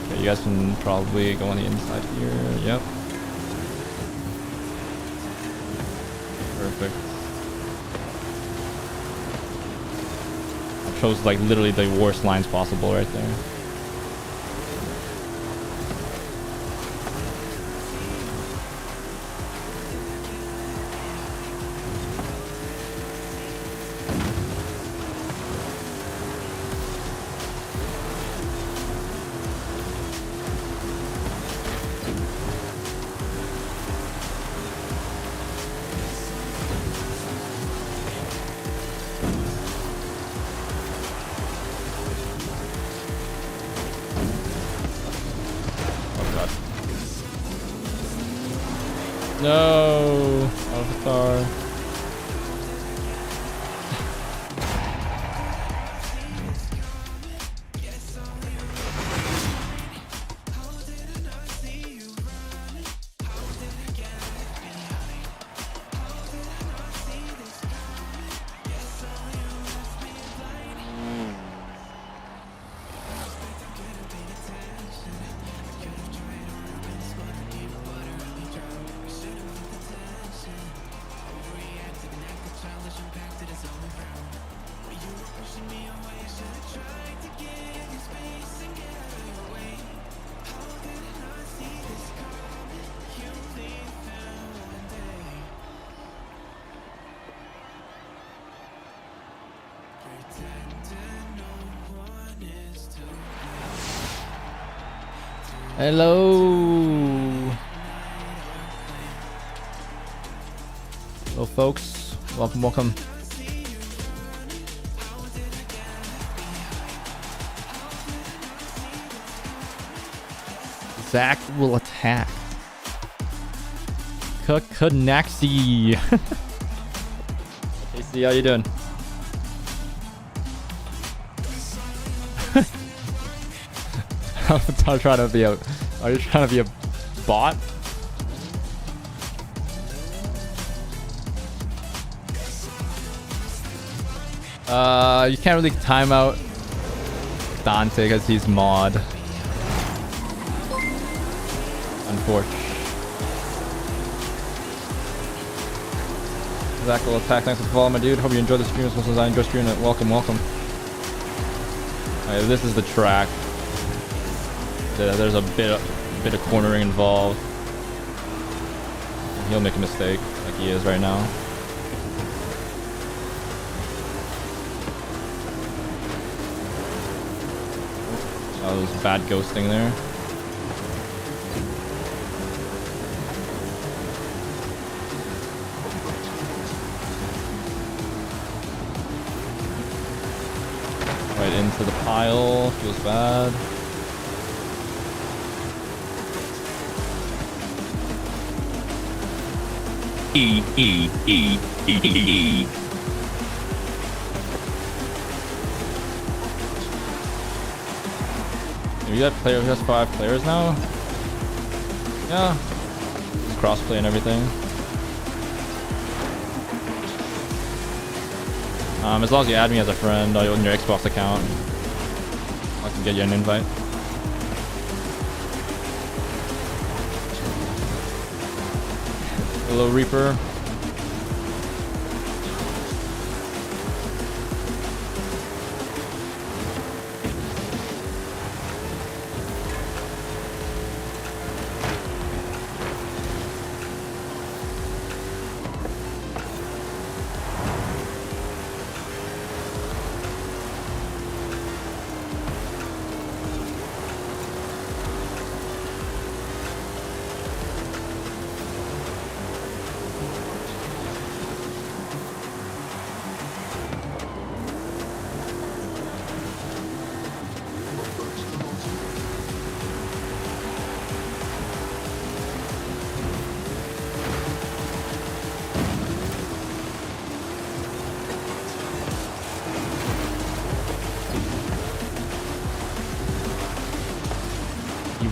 Okay, you guys can probably go on the inside here. Yep. Perfect. I chose like literally the worst lines possible right there. No, Avatar. Hello. Hello, folks. Welcome. Zach will attack. Kanaxi. Casey, how you doing? I'm trying to be a. Are you trying to be a bot? You can't really time out Dante because he's mod. Unfortunately. Zach will attack. Thanks for following, my dude. Hope you enjoy the stream as much as I enjoy streaming it. Welcome, welcome. Alright, this is the track. There's a bit of cornering involved. He'll make a mistake, like he is right now. Oh, there's bad ghosting there. Right into the pile. Feels bad. You got player who has 5 players now? Yeah. It's crossplay and everything. As long as you add me as a friend on your Xbox account, I can get you an invite. Hello, Reaper.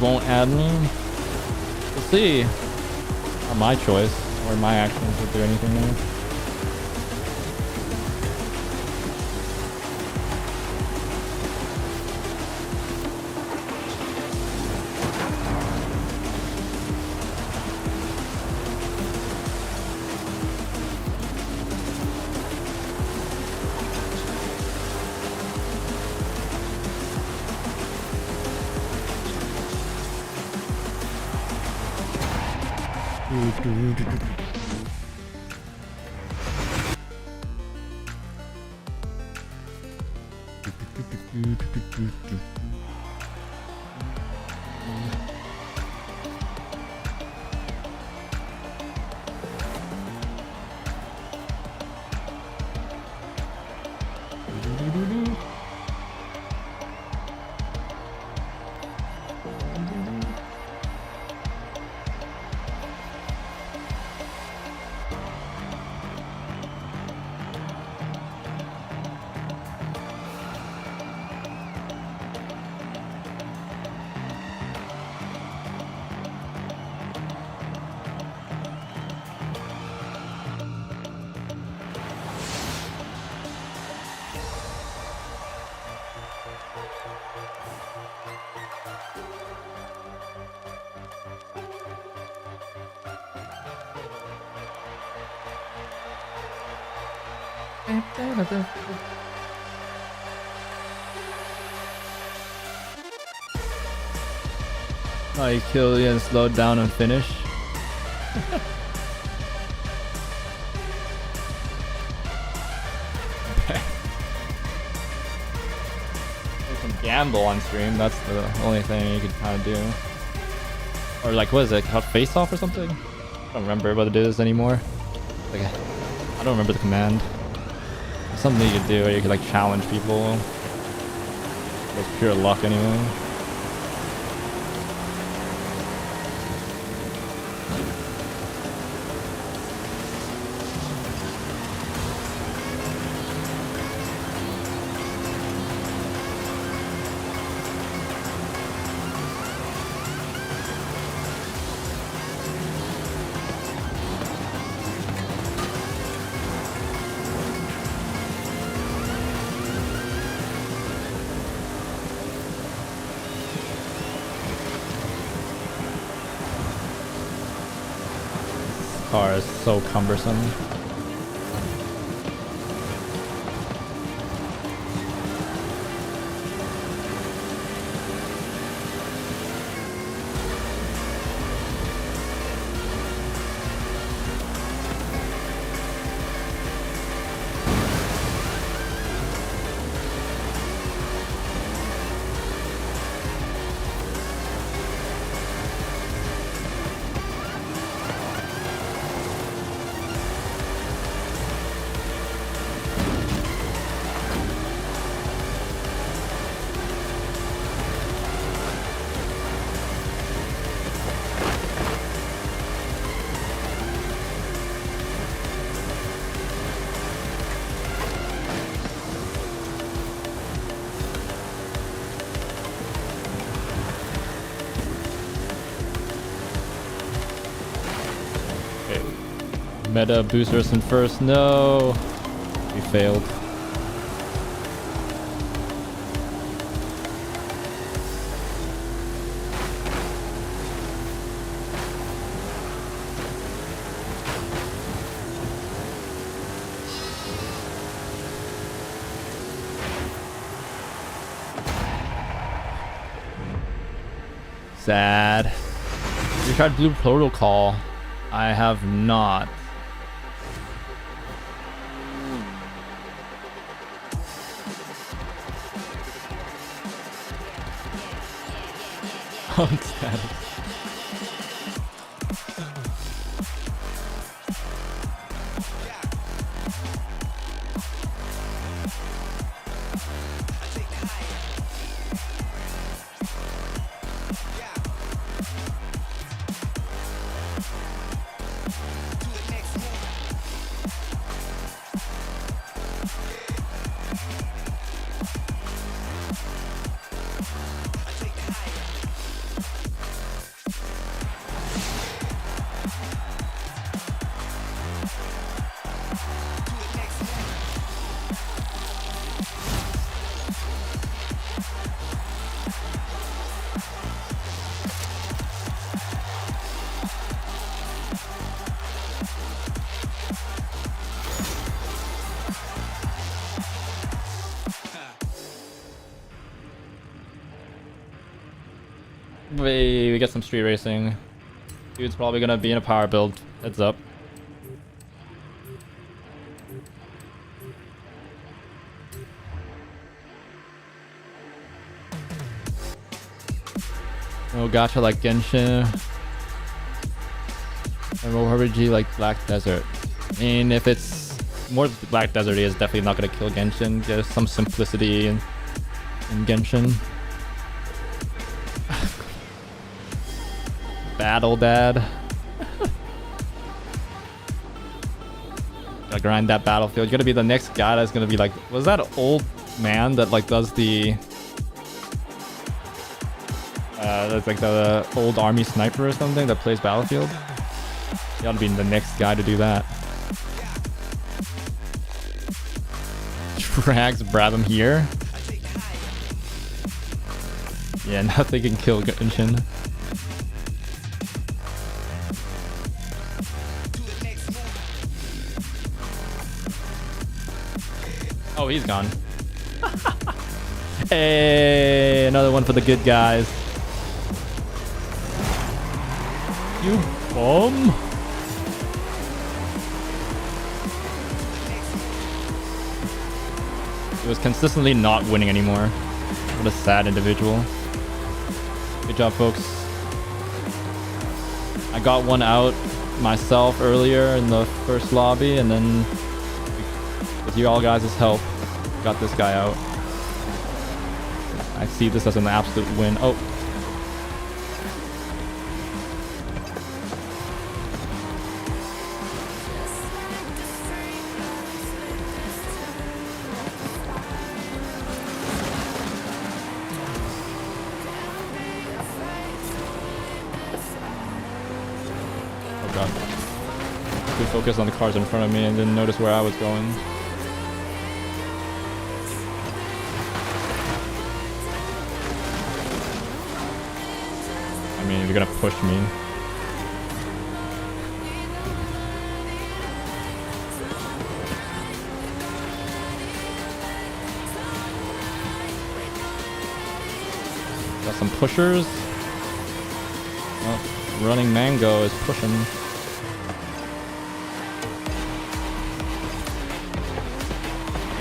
Won't add me. We'll see. Not my choice or my actions will do anything there. Oh, you kill you and slow down and finish. You can gamble on stream, that's the only thing you could kind of do. Or like, what is it, called face off or something? I don't remember what it is anymore. Like, I don't remember the command. It's something you could do where you could like challenge people. It's pure luck anyway. car is so cumbersome. Meta boosters in first. No, we failed. Sad. You tried Blue Protocol. I have not. I'm dead. We get some street racing. Dude's probably gonna be in a power build. Heads up. No gacha like Genshin. And RPG like Black Desert. I mean, if it's more Black Desert, it's definitely not gonna kill Genshin. There's some simplicity in Genshin. Battle Dad. Gotta grind that battlefield. You're gonna be the next guy that's gonna be like, was that old man that like does the that's like the old army sniper or something that plays Battlefield? You gotta be the next guy to do that. Drags Brabham here. Yeah, nothing can kill Genshin. Oh, he's gone. Hey, another one for the good guys. You bum. He was consistently not winning anymore. What a sad individual. Good job, folks. I got one out myself earlier in the first lobby, and then with you all guys' help, got this guy out. I see this as an absolute win. Oh. Oh god. Too focused on the cars in front of me and didn't notice where I was going. I mean, you're gonna push me. Got some pushers. Oh, running Mango is pushing.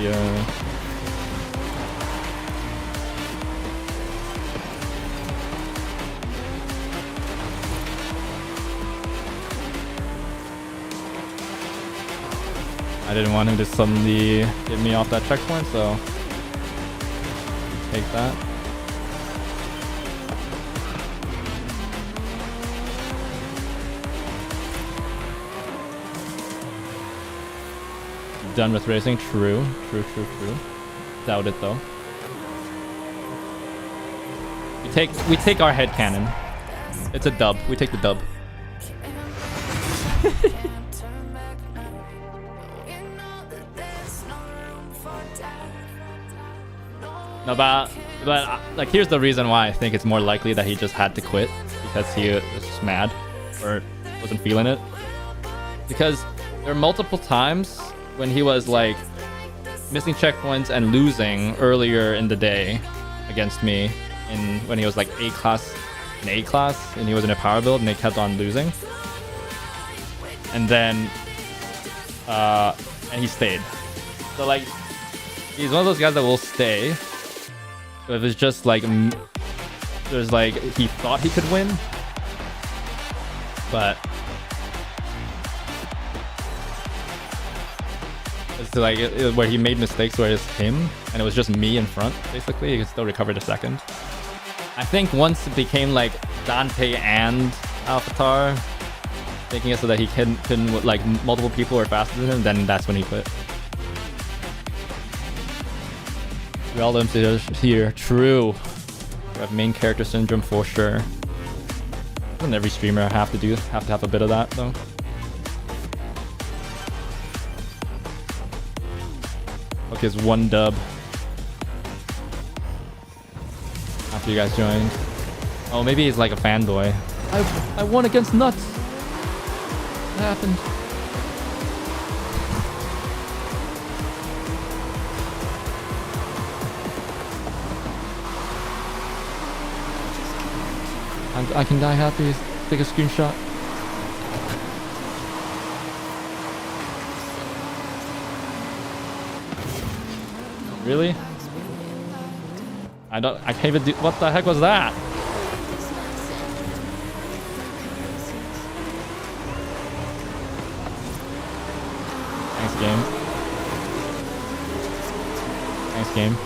Yeah. I didn't want him to suddenly get me off that checkpoint, so take that. Done with racing? True. True. Doubt it though. We take our head cannon. It's a dub. We take the dub. No, but like here's the reason why I think it's more likely that he just had to quit because he was just mad or wasn't feeling it. Because there are multiple times when he was like missing checkpoints and losing earlier in the day against me when he was like in A class and he was in a power build and they kept on losing. And then and he stayed. So like he's one of those guys that will stay. But if it's just like there's like he thought he could win, but it's like where he made mistakes where it's him and it was just me in front basically. He could still recover the second. I think once it became like Dante and Alphatar, making it so that he couldn't like multiple people were faster than him, then that's when he quit. We all live here. True. We have main character syndrome for sure. And every streamer have to have a bit of that though. Okay, it's one dub. After you guys joined. Oh, maybe he's like a fanboy. I won against Nuts. What happened? I can die happy. Take a screenshot. Really? I can't even do. What the heck was that? Thanks, game. Thanks, game.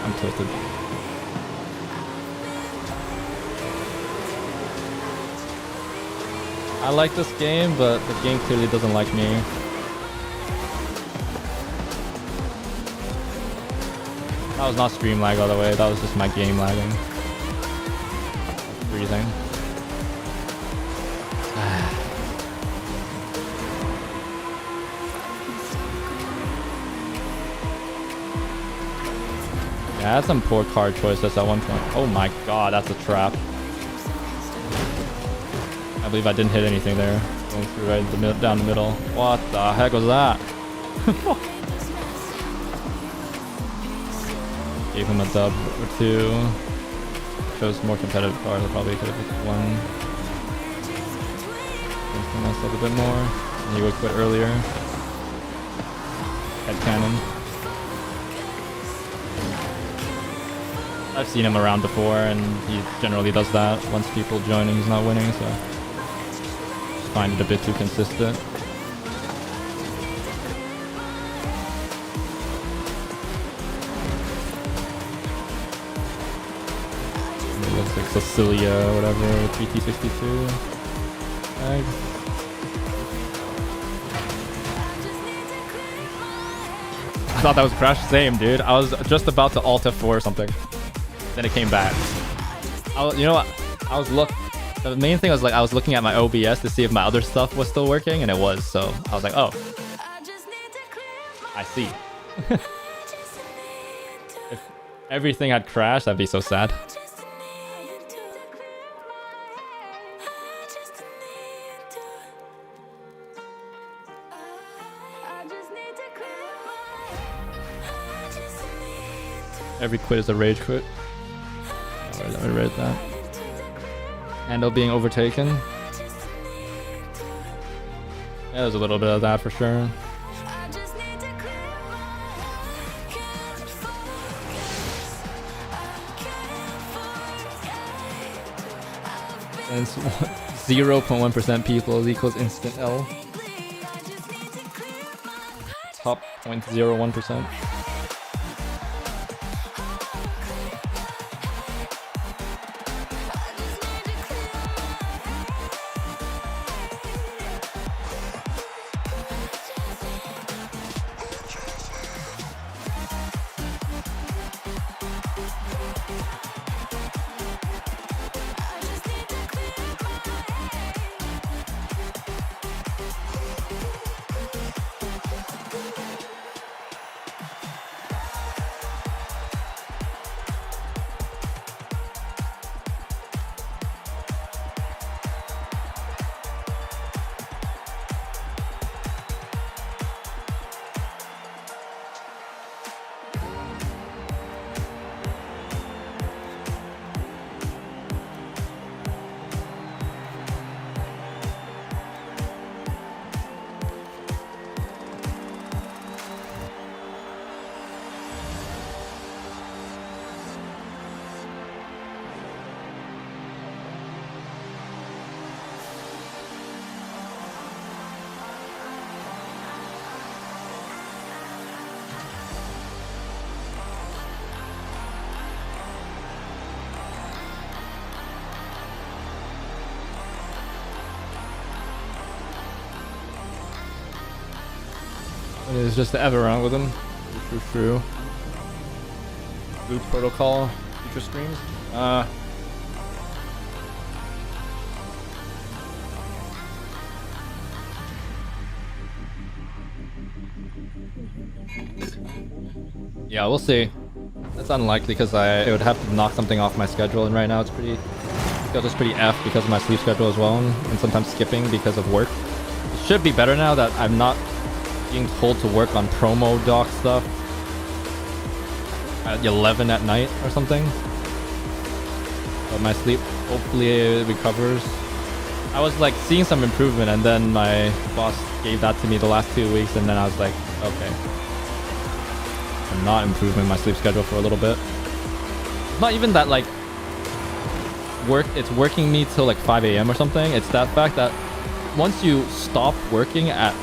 I'm tilted. I like this game, but the game clearly doesn't like me. That was not stream lag, by the way. That was just my game lagging. Breathing. Yeah, that's some poor card choices at one point. Oh my god, that's a trap. I believe I didn't hit anything there. Going through right down the middle. What the heck was that? Gave him a dub or two. Chose more competitive cards. I probably could have won. Myself a bit more. And he would quit earlier. Head cannon. I've seen him around before, and he generally does that once people join and he's not winning, so just find it a bit too consistent. It looks like Cecilia or whatever, PT62. I thought that was Crash. Same, dude. I was just about to Alt F4 or something. Then it came back. You know what? The main thing was like I was looking at my OBS to see if my other stuff was still working, and it was. So I was like, oh, I see. If everything had crashed, that'd be so sad. Every quit is a rage quit. Alright, let me rate that. Handle being overtaken. Yeah, there's a little bit of that for sure. And 0.1% people equals instant L. Top 0.01%. It's just to ever wrong with them. True. Blue protocol future streams. Yeah, we'll see. That's unlikely because it would have to knock something off my schedule, and right now it's pretty. It's pretty F because of my sleep schedule as well, and sometimes skipping because of work. It should be better now that I'm not being told to work on promo doc stuff at 11 at night or something. But my sleep hopefully recovers. I was like seeing some improvement, and then my boss gave that to me the last 2 weeks, and then I was like, okay, I'm not improving my sleep schedule for a little bit. It's not even that like it's working me till like 5 a.m. or something. It's that fact that once you stop working at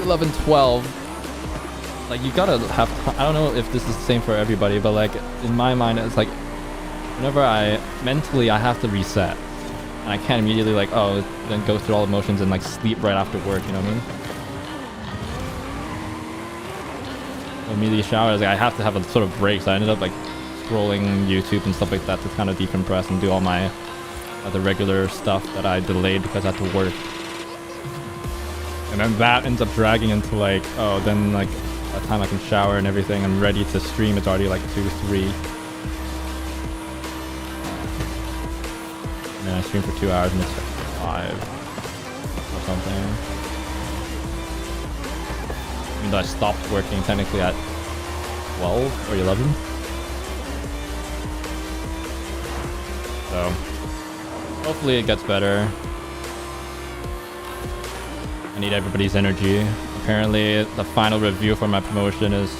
11, 12, like you gotta have, I don't know if this is the same for everybody, but like in my mind it's like whenever I have to reset, and I can't immediately like, oh, then go through all the motions and like sleep right after work, you know what I mean? Immediately shower, like I have to have a sort of break, so I ended up like scrolling YouTube and stuff like that to kind of decompress and do all my other regular stuff that I delayed because I had to work. And then that ends up dragging into like, oh, then like by the time I can shower and everything and ready to stream, it's already like 2, 3. And then I stream for 2 hours and it's like 5 or something. Even though I stopped working technically at 12 or 11. So hopefully it gets better. I need everybody's energy. Apparently the final review for my promotion is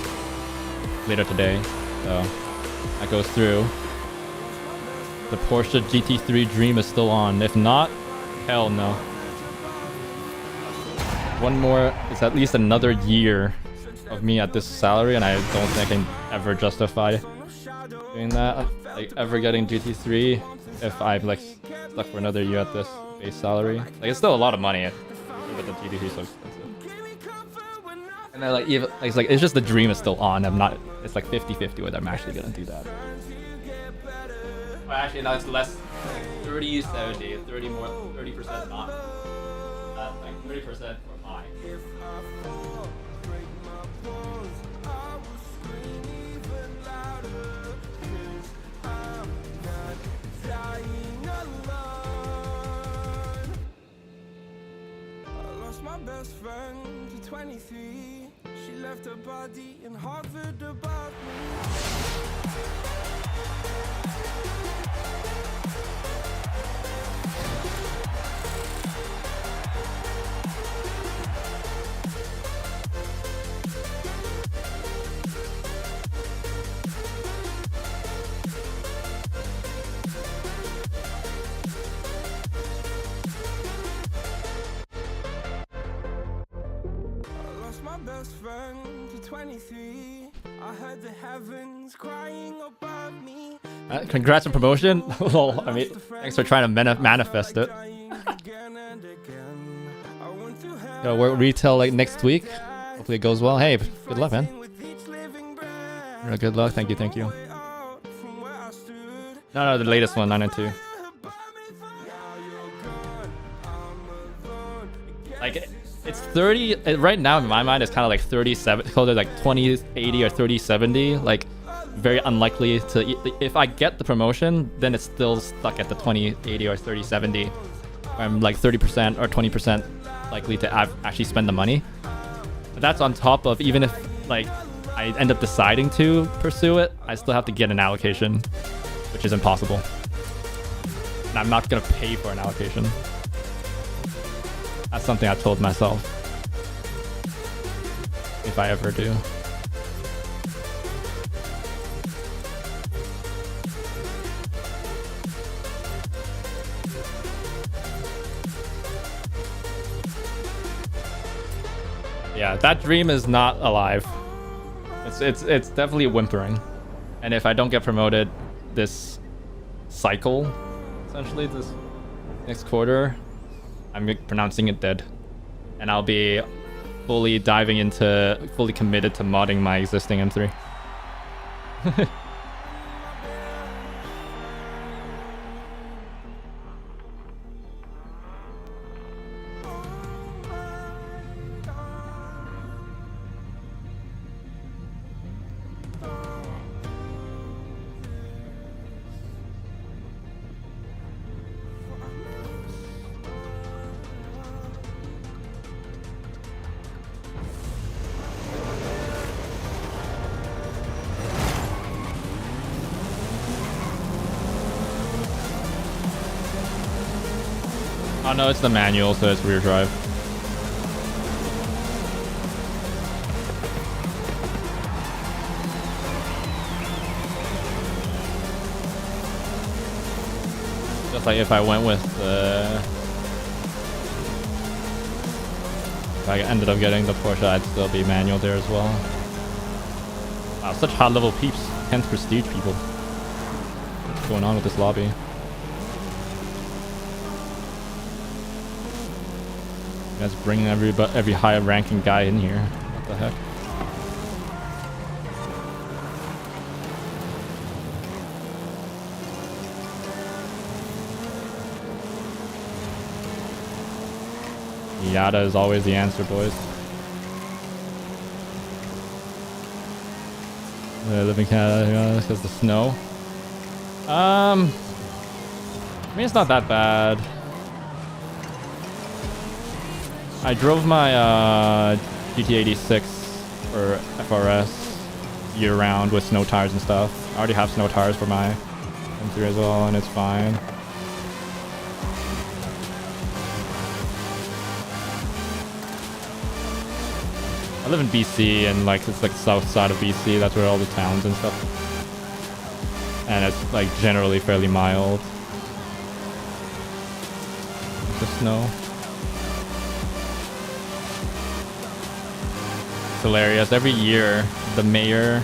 later today, so that goes through. The Porsche GT3 dream is still on. If not, hell no. One more, it's at least another year of me at this salary, and I don't think I can ever justify doing that, like ever getting GT3 if I'm like stuck for another year at this base salary. Like it's still a lot of money, but the GT3 is so expensive. And then like even it's just the dream is still on. I'm not. It's like 50-50 whether I'm actually gonna do that. Well, actually, no, it's less. Like 30, 70, 30 more, 30% not. Like 30% for mine. My best friend to 23. She left her body and hovered above me. My best friend to 23. I heard the heavens crying above me. Congrats on promotion. Lol. I mean, thanks for trying to manifest it. Gotta work retail like next week. Hopefully it goes well. Hey, good luck, man. Good luck. Thank you. Thank you. No, the latest one, 992. Like, it's 30 right now in my mind. It's kind of like 37, called it like 2080 or 3070. Like, very unlikely to. If I get the promotion, then it's still stuck at the 2080 or 3070. I'm like 30% or 20% likely to actually spend the money. But that's on top of, even if like I end up deciding to pursue it, I still have to get an allocation, which is impossible. And I'm not gonna pay for an allocation. That's something I told myself. If I ever do. Yeah, that dream is not alive. It's definitely whimpering. And if I don't get promoted this cycle, essentially this next quarter, I'm pronouncing it dead. And I'll be fully committed to modding my existing M3. Oh no, it's the manual, so it's rear drive. Just like if I went with the... If I ended up getting the Porsche, I'd still be manual there as well. Wow, such high level peeps. 10th prestige people. What's going on with this lobby? You guys bringing every high ranking guy in here. What the heck? Yada is always the answer, boys. I live in Canada because the snow. I mean, it's not that bad. I drove my GT86 for FRS year-round with snow tires and stuff. I already have snow tires for my M3 as well, and it's fine. I live in BC, and like it's like south side of BC. That's where all the towns and stuff. And it's like generally fairly mild. The snow. Hilarious. Every year the mayor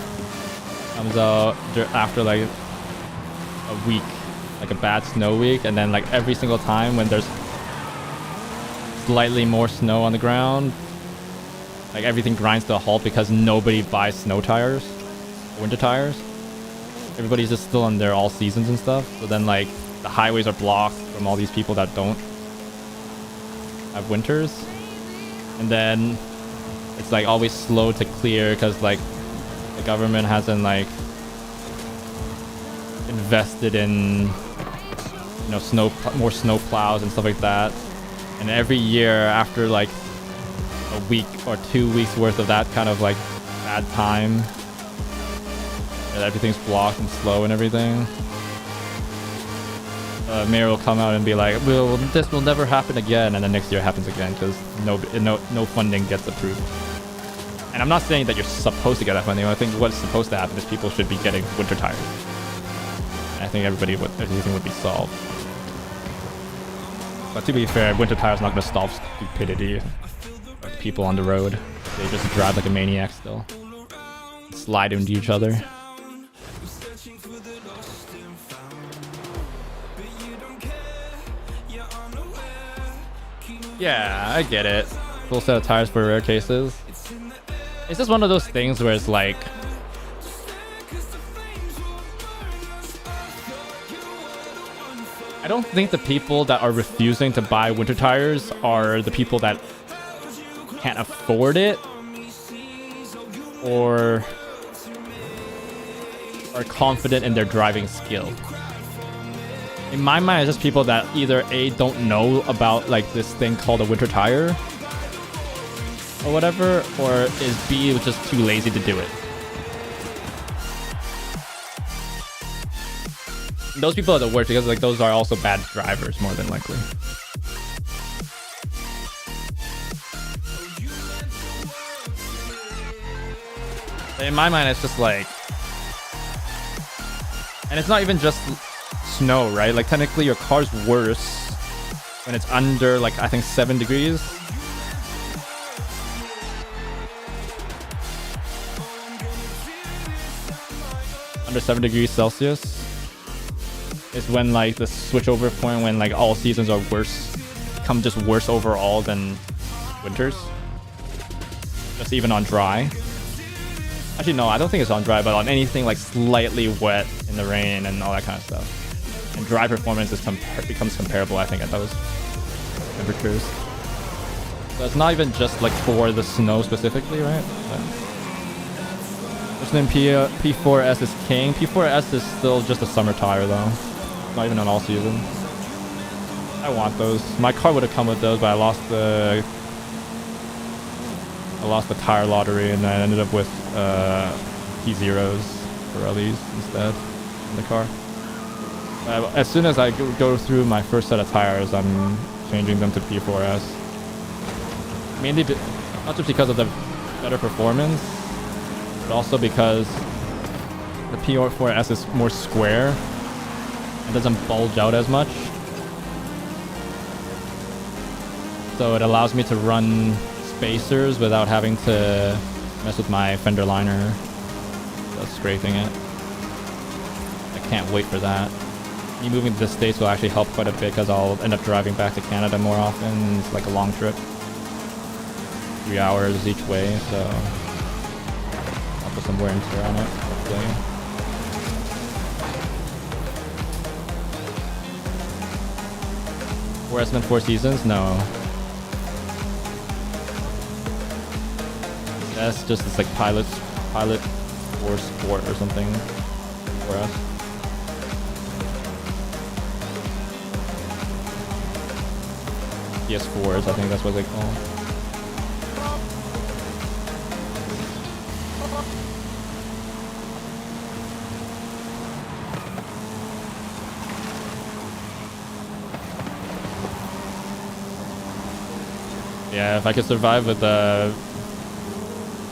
comes out after like a week, like a bad snow week, and then like every single time when there's slightly more snow on the ground, like everything grinds to a halt because nobody buys snow tires, winter tires. Everybody's just still on their all seasons and stuff, so then like the highways are blocked from all these people that don't have winters, and then it's like always slow to clear because like the government hasn't like invested in, you know, more snow plows and stuff like that. And every year after like a week or 2 weeks worth of that kind of like bad time, and everything's blocked and slow and everything, mayor will come out and be like, well, this will never happen again, and then next year it happens again because no funding gets approved. And I'm not saying that you're supposed to get that funding. I think what's supposed to happen is people should be getting winter tires. I think everything would be solved. But to be fair, winter tires not going to stop stupidity of people on the road. They just drive like a maniac still, slide into each other. Yeah, I get it. Full set of tires for rare cases. It's just one of those things where it's like, I don't think the people that are refusing to buy winter tires are the people that can't afford it or are confident in their driving skill. In my mind, it's just people that either A, don't know about like this thing called a winter tire or whatever, or is B, just too lazy to do it. Those people are the worst because like those are also bad drivers more than likely. In my mind, it's just like, and it's not even just snow, right? Like technically your car's worse when it's under like I think 7 degrees. Under 7 degrees Celsius is when like the switchover point when like all seasons are worse, become just worse overall than winters. Just even on dry. Actually, no, I don't think it's on dry, but on anything like slightly wet in the rain and all that kind of stuff. And dry performance becomes comparable, I think, at those temperatures. So it's not even just like for the snow specifically, right? Then P4S is king. P4S is still just a summer tire though. Not even an all season. I want those. My car would have come with those, but I lost the tire lottery and I ended up with P0s for Rallies instead in the car. As soon as I go through my first set of tires, I'm changing them to P4S. Mainly not just because of the better performance, but also because the P4S is more square and doesn't bulge out as much. So it allows me to run spacers without having to mess with my fender liner without scraping it. I can't wait for that. Me moving to the States will actually help quite a bit because I'll end up driving back to Canada more often. It's like a long trip. 3 hours each way, so I'll put some wear and tear on it, hopefully. Whereas meant 4 seasons? No. That's just it's like pilot or sport or something for us. PS4s, I think that's what they call them. Yeah, if I could survive with the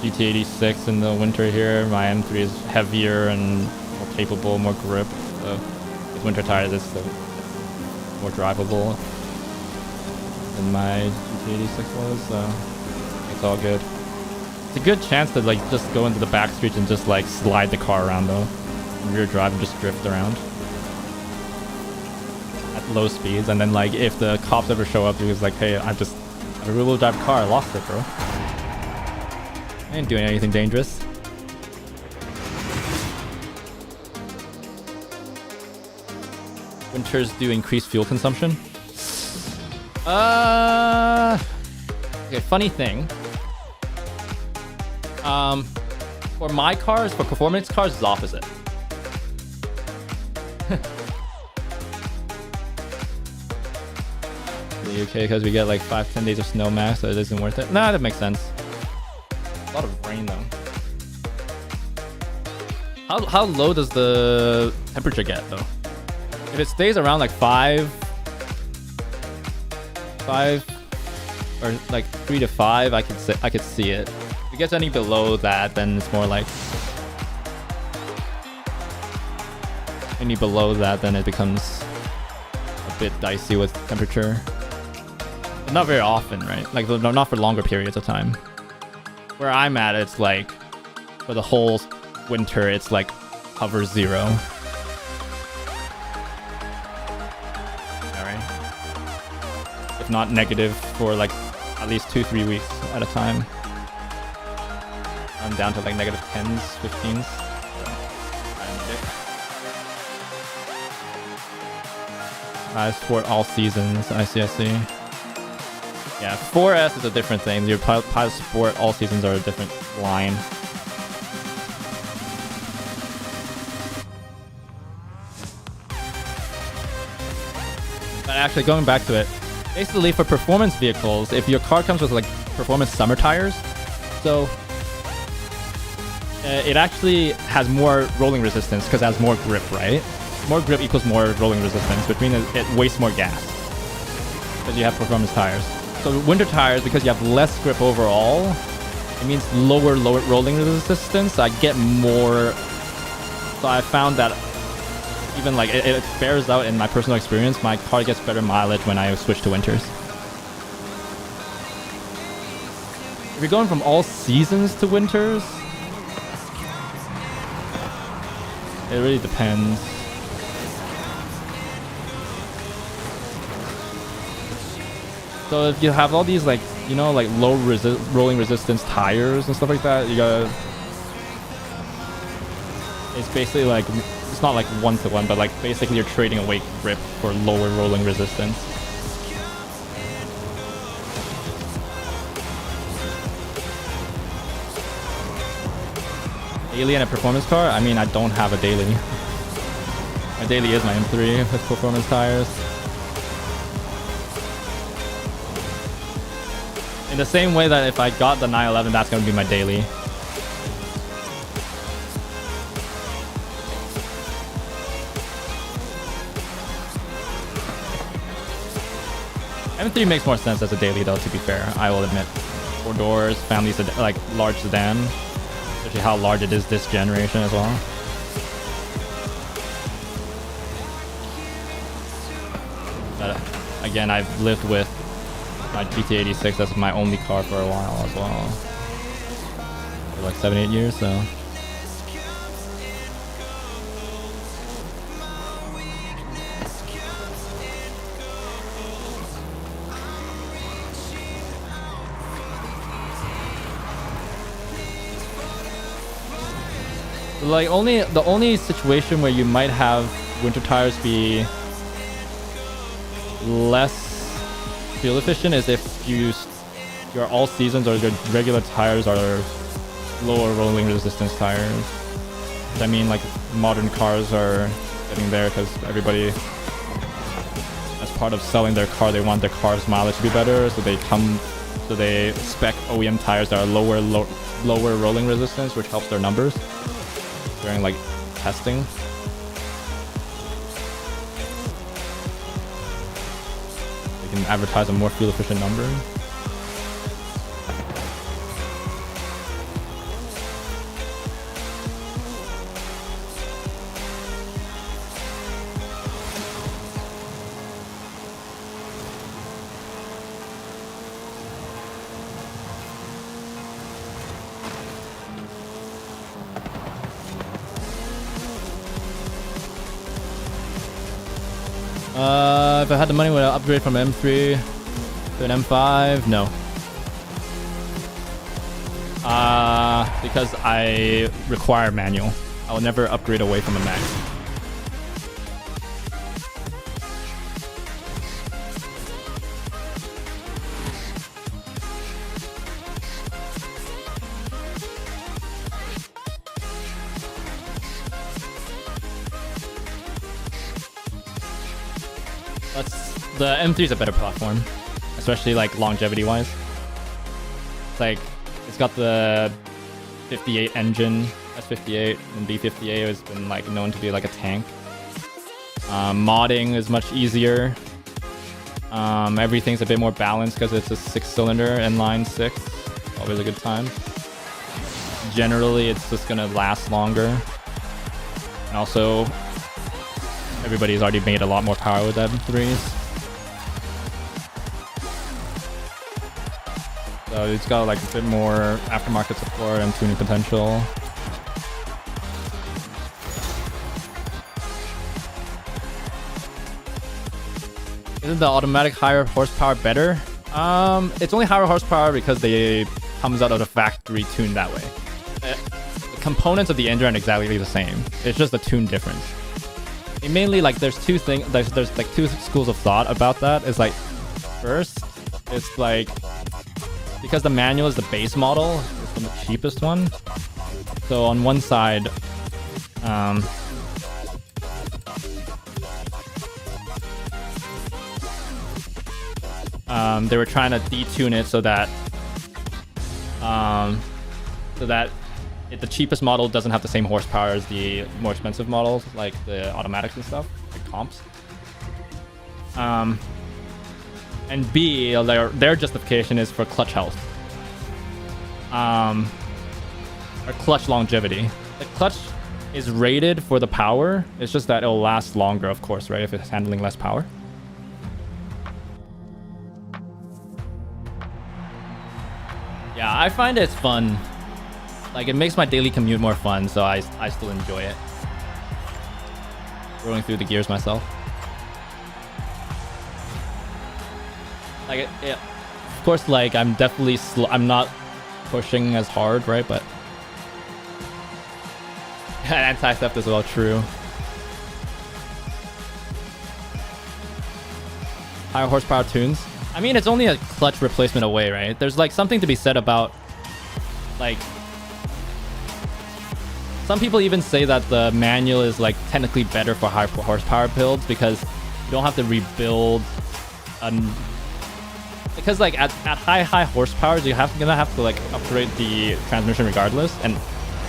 GT86 in the winter here, my M3 is heavier and more capable, more grip. So with winter tires, it's more drivable than my GT86 was. So it's all good. It's a good chance to like just go into the back streets and just like slide the car around though, and rear drive and just drift around at low speeds. And then like if the cops ever show up, it's like, hey, I have a rear-wheel drive car. I lost it, bro. I ain't doing anything dangerous. Winters do increase fuel consumption. Okay, funny thing. For my cars, for performance cars, it's opposite. the UK because we get like 5-10 days of snow max, so it isn't worth it. Nah, that makes sense. A lot of rain though. How low does the temperature get though? If it stays around like 5 or like 3 to 5, I could see it. If it gets any below that, then it's more like any below that, then it becomes a bit dicey with temperature. But not very often, right? Like not for longer periods of time. Where I'm at, it's like for the whole winter, it's like hovers 0. Alright. If not negative for like at least 2-3 weeks at a time. I'm down to like negative 10s, 15s. I support all seasons. I see. Yeah, 4S is a different thing. Your pilot support all seasons are a different line. But actually, going back to it, basically for performance vehicles, if your car comes with like performance summer tires, so it actually has more rolling resistance because it has more grip, right? More grip equals more rolling resistance, which means it wastes more gas because you have performance tires. So winter tires, because you have less grip overall, it means lower rolling resistance. So I get more. So I found that even like it bears out in my personal experience. My car gets better mileage when I switch to winters. If you're going from all seasons to winters, it really depends. So if you have all these like, you know, like low rolling resistance tires and stuff like that, you gotta... It's basically like, it's not like 1-to-1, but like basically you're trading away grip for lower rolling resistance. Daily in a performance car? I mean, I don't have a daily. My daily is my M3 with performance tires. In the same way that if I got the 911, that's going to be my daily. M3 makes more sense as a daily though, to be fair, I will admit. 4 doors, family sedan, like large sedan. Especially how large it is this generation as well. But again, I've lived with my GT86 as my only car for a while as well. For like 7-8 years, so. Like the only situation where you might have winter tires be less fuel efficient is if your all seasons or your regular tires are lower rolling resistance tires. I mean, like modern cars are getting there because everybody, as part of selling their car, they want their car's mileage to be better, so they spec OEM tires that are lower rolling resistance, which helps their numbers during like testing. They can advertise a more fuel efficient number. If I had the money, would I upgrade from M3 to an M5? No. Because I require manual. I will never upgrade away from a Max. The M3 is a better platform. especially like longevity wise. It's like it's got the 58 engine, S58 and B58 has been like known to be like a tank. Modding is much easier. Everything's a bit more balanced because it's a 6-cylinder inline 6. Always a good time. Generally, it's just gonna last longer. And also, everybody's already made a lot more power with M3s. So it's got like a bit more aftermarket support and tuning potential. Isn't the automatic higher horsepower better? It's only higher horsepower because they comes out of the factory tuned that way. The components of the engine are exactly the same. It's just a tune difference. It mainly like there's two things. There's like two schools of thought about that. It's like first, it's like because the manual is the base model, it's the cheapest one. So on one side, they were trying to detune it so that the cheapest model doesn't have the same horsepower as the more expensive models, like the automatics and stuff, like comps. And B, their justification is for clutch health. Or clutch longevity. The clutch is rated for the power. It's just that it'll last longer, of course, right? If it's handling less power. Yeah, I find it's fun. Like, it makes my daily commute more fun, so I still enjoy it. Rolling through the gears myself. Like, of course, like, I'm definitely I'm not pushing as hard, right? But anti-theft is well true. Higher horsepower tunes. I mean, it's only a clutch replacement away, right? There's like something to be said about, like, some people even say that the manual is like technically better for high horsepower builds because you don't have to rebuild because like at high horsepowers you're gonna have to like upgrade the transmission regardless, and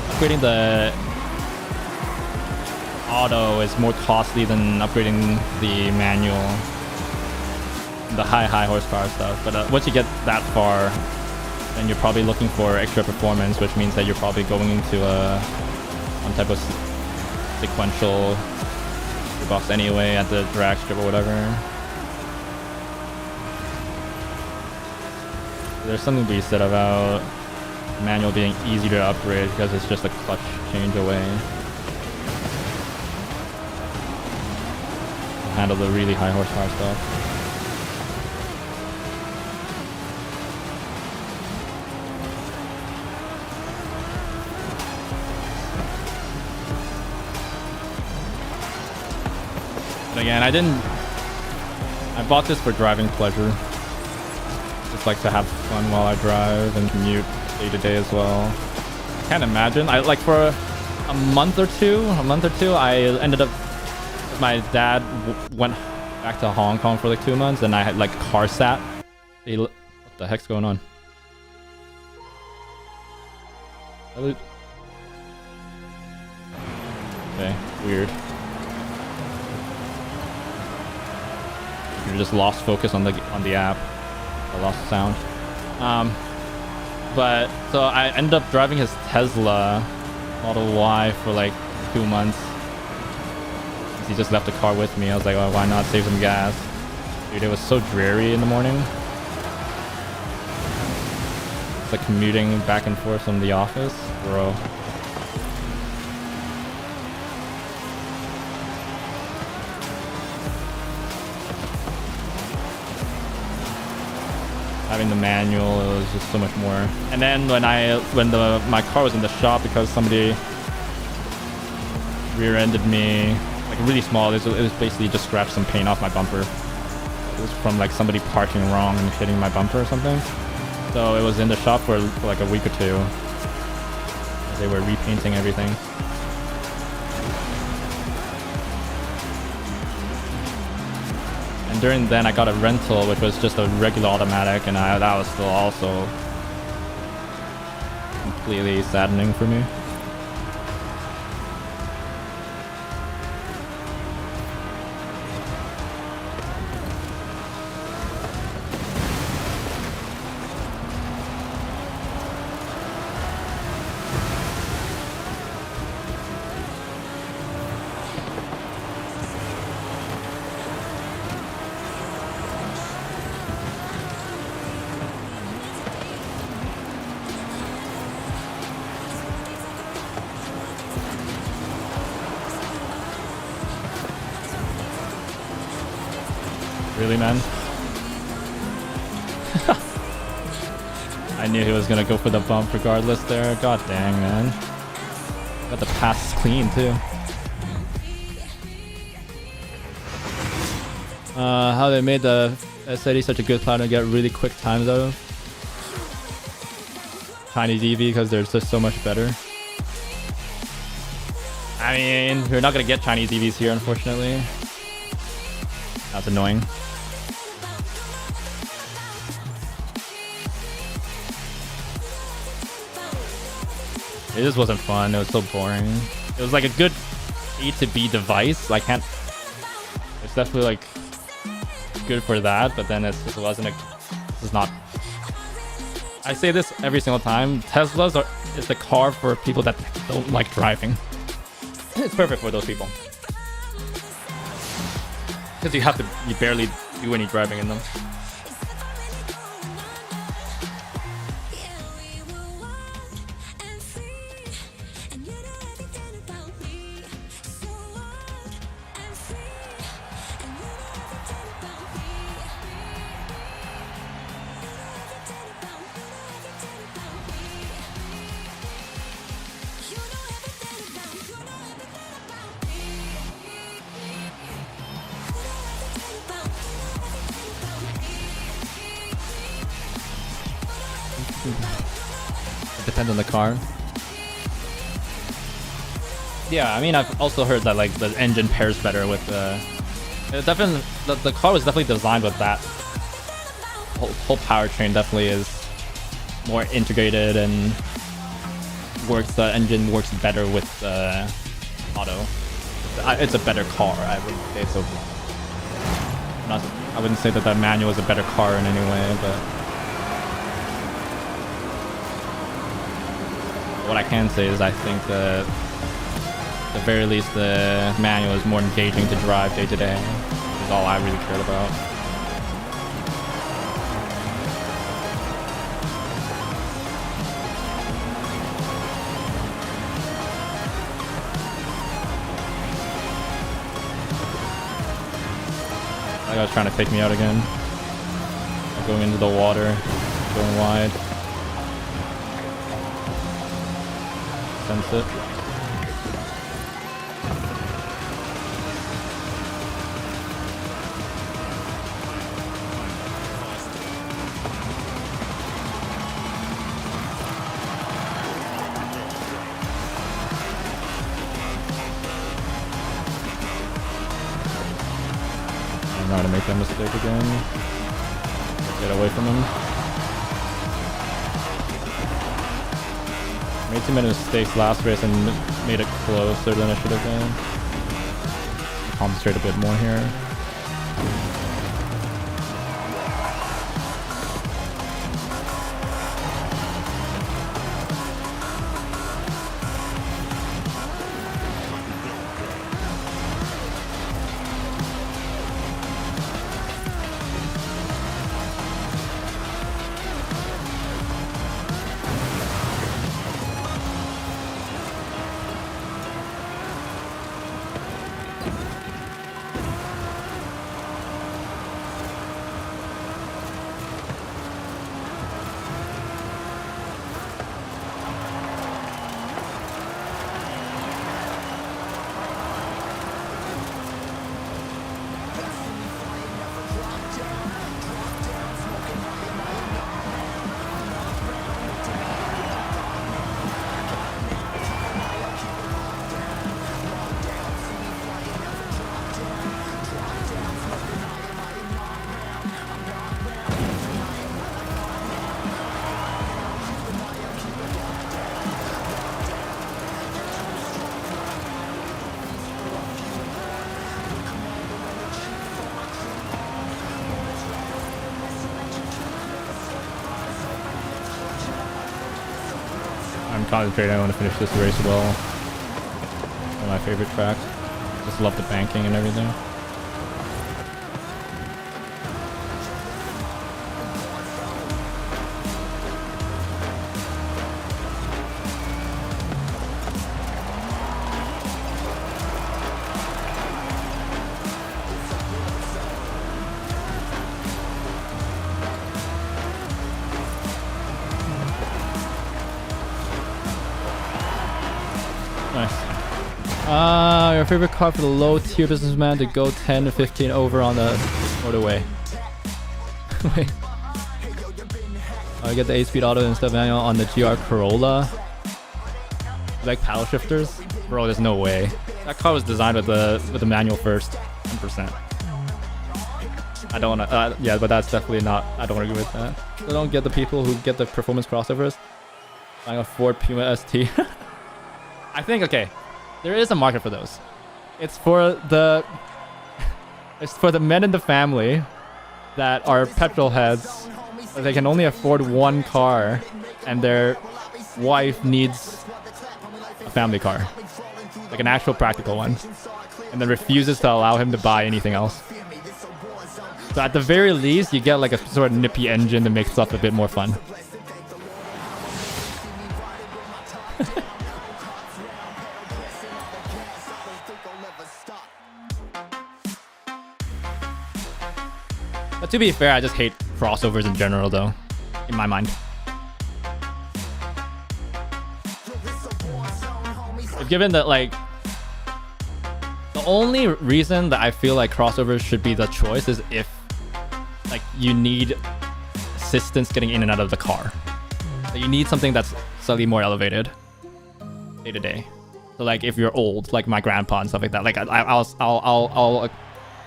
upgrading the auto is more costly than upgrading the manual, the high horsepower stuff. But once you get that far, then you're probably looking for extra performance, which means that you're probably going into some type of sequential gearbox anyway at the drag strip or whatever. There's something to be said about manual being easy to upgrade because it's just a clutch change away. Handle the really high horsepower stuff. But again, I bought this for driving pleasure. Just like to have fun while I drive and commute day to day as well. Can't imagine. I like for a month or two, I ended up, my dad went back to Hong Kong for like 2 months and I had like car sat. What the heck's going on? Okay, weird. You just lost focus on the app. I lost sound. But so I ended up driving his Tesla Model Y for like 2 months. He just left the car with me. I was like, oh, why not save some gas? Dude, it was so dreary in the morning. It's like commuting back and forth from the office, bro. Having the manual, it was just so much more. And then when my car was in the shop because somebody rear-ended me, like really small, it was basically just scratched some paint off my bumper. It was from like somebody parking wrong and hitting my bumper or something. So it was in the shop for like a week or two. They were repainting everything. And during then, I got a rental, which was just a regular automatic, and that was still also completely saddening for me. Really, man? I knew he was gonna go for the bump regardless there. God dang, man. Got the pass clean, too. How they made the SID such a good plan to get really quick times out of. Chinese EV because they're just so much better. I mean, we're not gonna get Chinese EVs here, unfortunately. That's annoying. It just wasn't fun. It was so boring. It was like a good A to B device. I can't. It's definitely like good for that, but then it wasn't. This is not. I say this every single time. Teslas is the car for people that don't like driving. It's perfect for those people because you barely do any driving in them. It depends on the car. Yeah, I mean, I've also heard that like the engine pairs better with the car was definitely designed with that. Whole powertrain definitely is more integrated and the engine works better with auto. It's a better car, I would say. So I wouldn't say that the manual is a better car in any way, but what I can say is I think that at the very least the manual is more engaging to drive day to day. Is all I really cared about. That guy's trying to take me out again. Going into the water, going wide. Sense it. I'm not gonna make that mistake again. Get away from him. Made too many mistakes last race and made it closer than I should have been. Concentrate a bit more here. I'm concentrating. I want to finish this race well. One of my favorite tracks. Just love the banking and everything. Your favorite car for the low tier businessman to go 10 to 15 over on the motorway. Wait. I get the 8-speed auto instead of manual on the GR Corolla. Like paddle shifters? Bro, there's no way. That car was designed with the manual first. 100%. I don't wanna, yeah, but that's definitely not, I don't agree with that. I don't get the people who get the performance crossovers. Buying a Ford Puma ST. I think, okay, there is a market for those. It's for the men in the family that are petrol heads. They can only afford one car, and their wife needs a family car, like an actual practical one, and then refuses to allow him to buy anything else. So at the very least, you get like a sort of nippy engine that makes stuff a bit more fun. But to be fair, I just hate crossovers in general, though, in my mind. Given that, like, the only reason that I feel like crossovers should be the choice is if, like, you need assistance getting in and out of the car. So you need something that's slightly more elevated day to day. So, like, if you're old, like my grandpa and stuff like that, like, I'll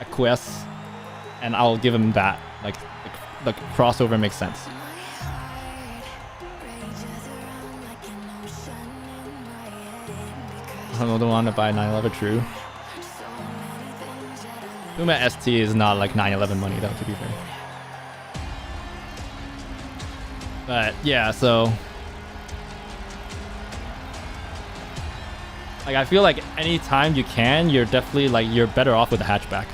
acquiesce. And I'll give him that. Like, the crossover makes sense. I don't want to buy 911 True. Puma ST is not like 911 money, though, to be fair. But yeah, so like I feel like anytime you can, you're definitely like you're better off with a hatchback.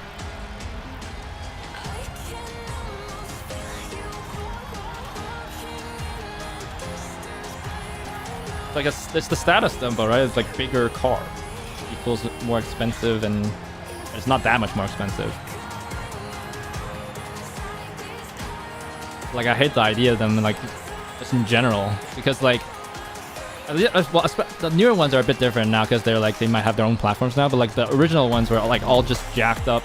Like it's the status symbol, right? It's like bigger car equals more expensive, and it's not that much more expensive. Like I hate the idea of them, like just in general, because like well, the newer ones are a bit different now because they're like they might have their own platforms now, but like the original ones were like all just jacked up.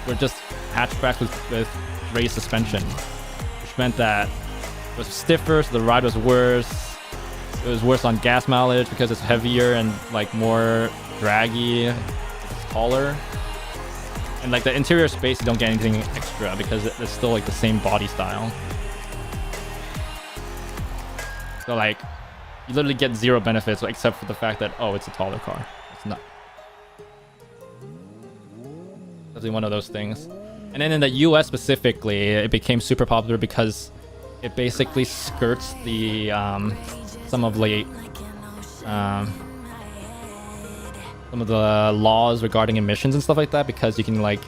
Were just hatchbacks with raised suspension, which meant that it was stiffer, so the ride was worse. It was worse on gas mileage because it's heavier and like more draggy. It's taller. And like the interior space, you don't get anything extra because it's still like the same body style. So like, you literally get zero benefits except for the fact that, oh, it's a taller car. It's not. Definitely one of those things. And then in the US specifically, it became super popular because it basically skirts the some of the laws regarding emissions and stuff like that, because you can like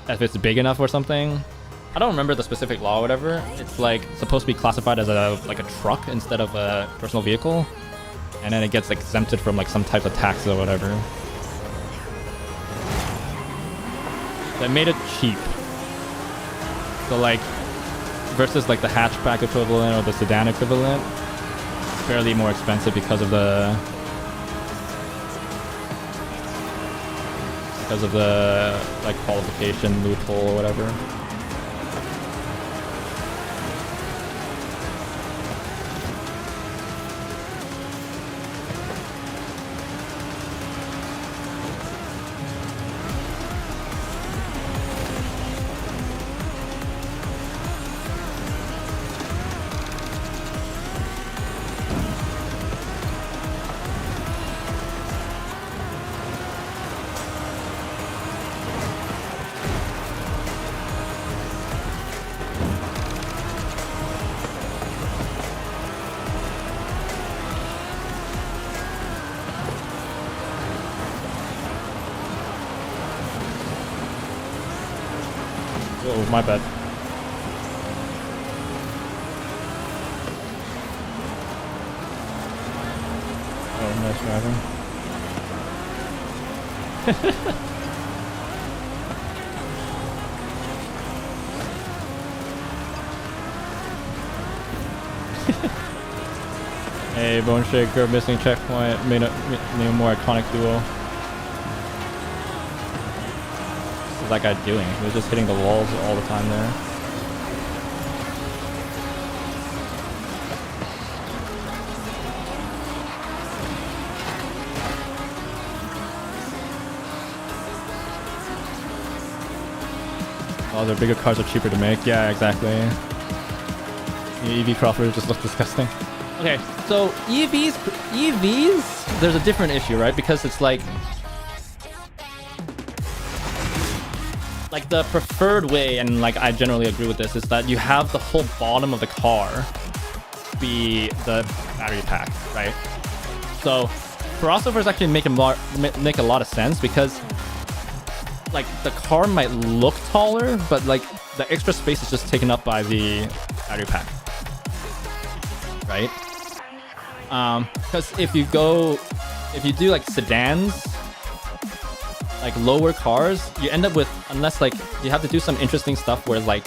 if it's big enough or something. I don't remember the specific law or whatever. It's like supposed to be classified as a truck instead of a personal vehicle, and then it gets exempted from like some type of tax or whatever. That made it cheap. So like versus like the hatchback equivalent or the sedan equivalent, fairly more expensive because of the like qualification loophole or whatever. my bad. Oh, nice driving. Hey, Bone Shaker, missing checkpoint, made a more iconic duo. What's that guy doing? He was just hitting the walls all the time there. Oh, their bigger cars are cheaper to make. Yeah, exactly. The EV crossovers just look disgusting. Okay, so EVs, there's a different issue, right? Because it's like the preferred way, and like I generally agree with this, is that you have the whole bottom of the car be the battery pack, right? So crossovers actually make a lot of sense because like the car might look taller, but like the extra space is just taken up by the battery pack, right? Because if you do like sedans, like lower cars, you end up with, unless like you have to do some interesting stuff where like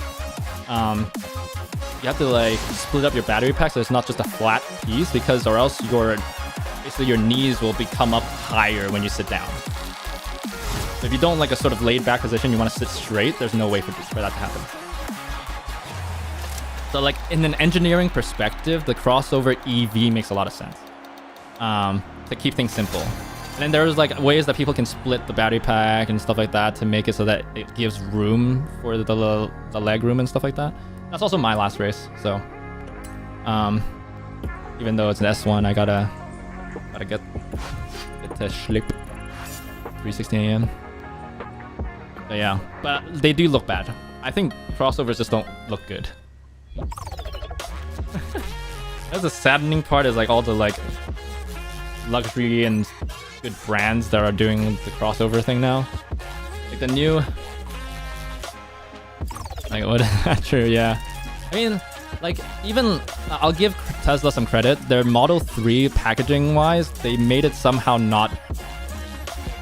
you have to like split up your battery pack so it's not just a flat piece, because or else basically your knees will become up higher when you sit down. So if you don't like a sort of laid back position, you want to sit straight, there's no way for that to happen. So like in an engineering perspective, the crossover EV makes a lot of sense to keep things simple. And then there's like ways that people can split the battery pack and stuff like that to make it so that it gives room for the leg room and stuff like that. That's also my last race, so even though it's an S1, I gotta get to sleep. 3:16 a.m. But yeah, but they do look bad. I think crossovers just don't look good. That's the saddening part, is like all the like luxury and good brands that are doing the crossover thing now. Like the new, like what? True, yeah. I mean, like even I'll give Tesla some credit. Their Model 3 packaging wise, they made it somehow not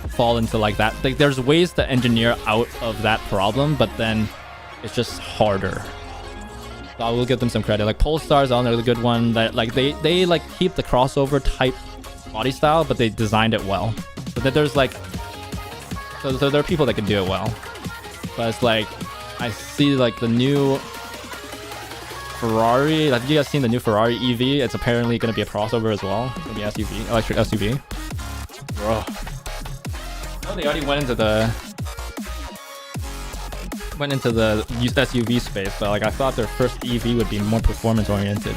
fall into like that. Like there's ways to engineer out of that problem, but then it's just harder. So I will give them some credit. Like Polestar's another good one that like they like keep the crossover type body style, but they designed it well. But then there's like so there are people that can do it well. But it's like I see like the new Ferrari. Have you guys seen the new Ferrari EV? It's apparently going to be a crossover as well. It's going to be SUV, electric SUV. Bro. Oh, they already went into the SUV space, but like I thought their first EV would be more performance oriented,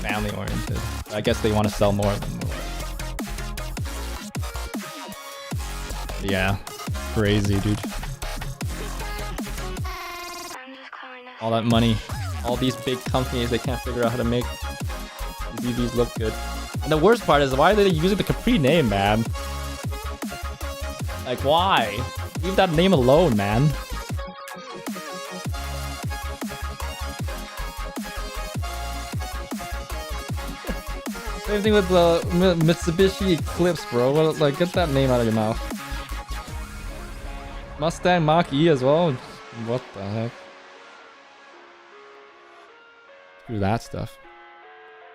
family oriented. I guess they want to sell more of them. Yeah, crazy, dude. All that money, all these big companies, they can't figure out how to make these EVs look good. And the worst part is, why are they using the Capri name, man? Like, why? Leave that name alone, man. Same thing with the Mitsubishi Eclipse, bro. What, like, get that name out of your mouth. Mustang Mach-E as well? What the heck? Screw that stuff.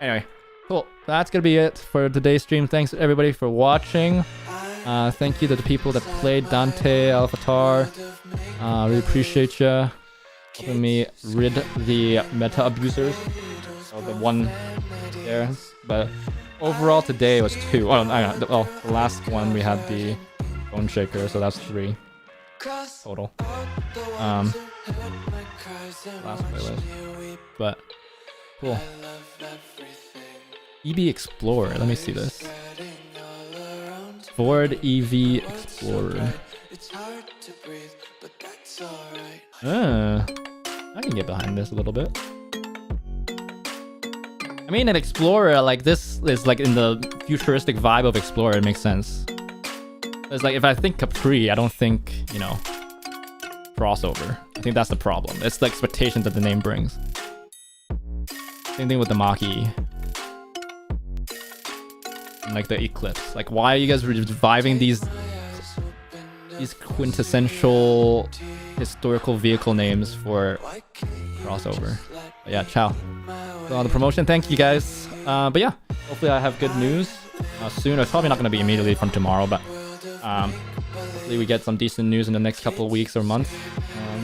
Anyway, cool. That's gonna be it for today's stream. Thanks everybody for watching. Thank you to the people that played Dante, Alphatar. Really appreciate you helping me rid the meta abusers. So the one there. But overall today was 2. Oh, the last one we had the Bone Shaker, so that's 3 total. Last playlist. But cool. EV Explorer. Let me see this. Ford EV Explorer. I can get behind this a little bit. I mean, an Explorer like this is like in the futuristic vibe of Explorer. It makes sense. It's like if I think Capri, I don't think, you know, crossover. I think that's the problem. It's the expectation that the name brings. Same thing with the Mach-E. And like the Eclipse. Like, why are you guys reviving these quintessential historical vehicle names for crossover? But yeah, ciao. So on the promotion, thank you guys. But yeah, hopefully I have good news soon. It's probably not going to be immediately from tomorrow, but hopefully we get some decent news in the next couple of weeks or months.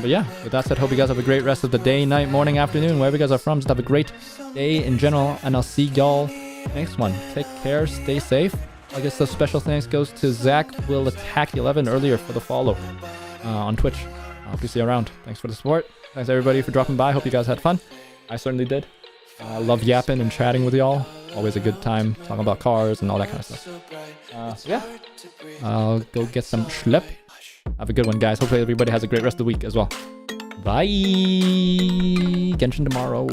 But yeah, with that said, hope you guys have a great rest of the day, night, morning, afternoon, wherever you guys are from. Just have a great day in general, and I'll see y'all next one. Take care, stay safe. I guess the special thanks goes to Zach Will Attack 11 earlier for the follow on Twitch. I hope you see you around. Thanks for the support. Thanks everybody for dropping by. Hope you guys had fun. I certainly did. I love yapping and chatting with y'all. Always a good time talking about cars and all that kind of stuff. So yeah, I'll go get some schlep. Have a good one, guys. Hopefully everybody has a great rest of the week as well. Bye. Genshin tomorrow.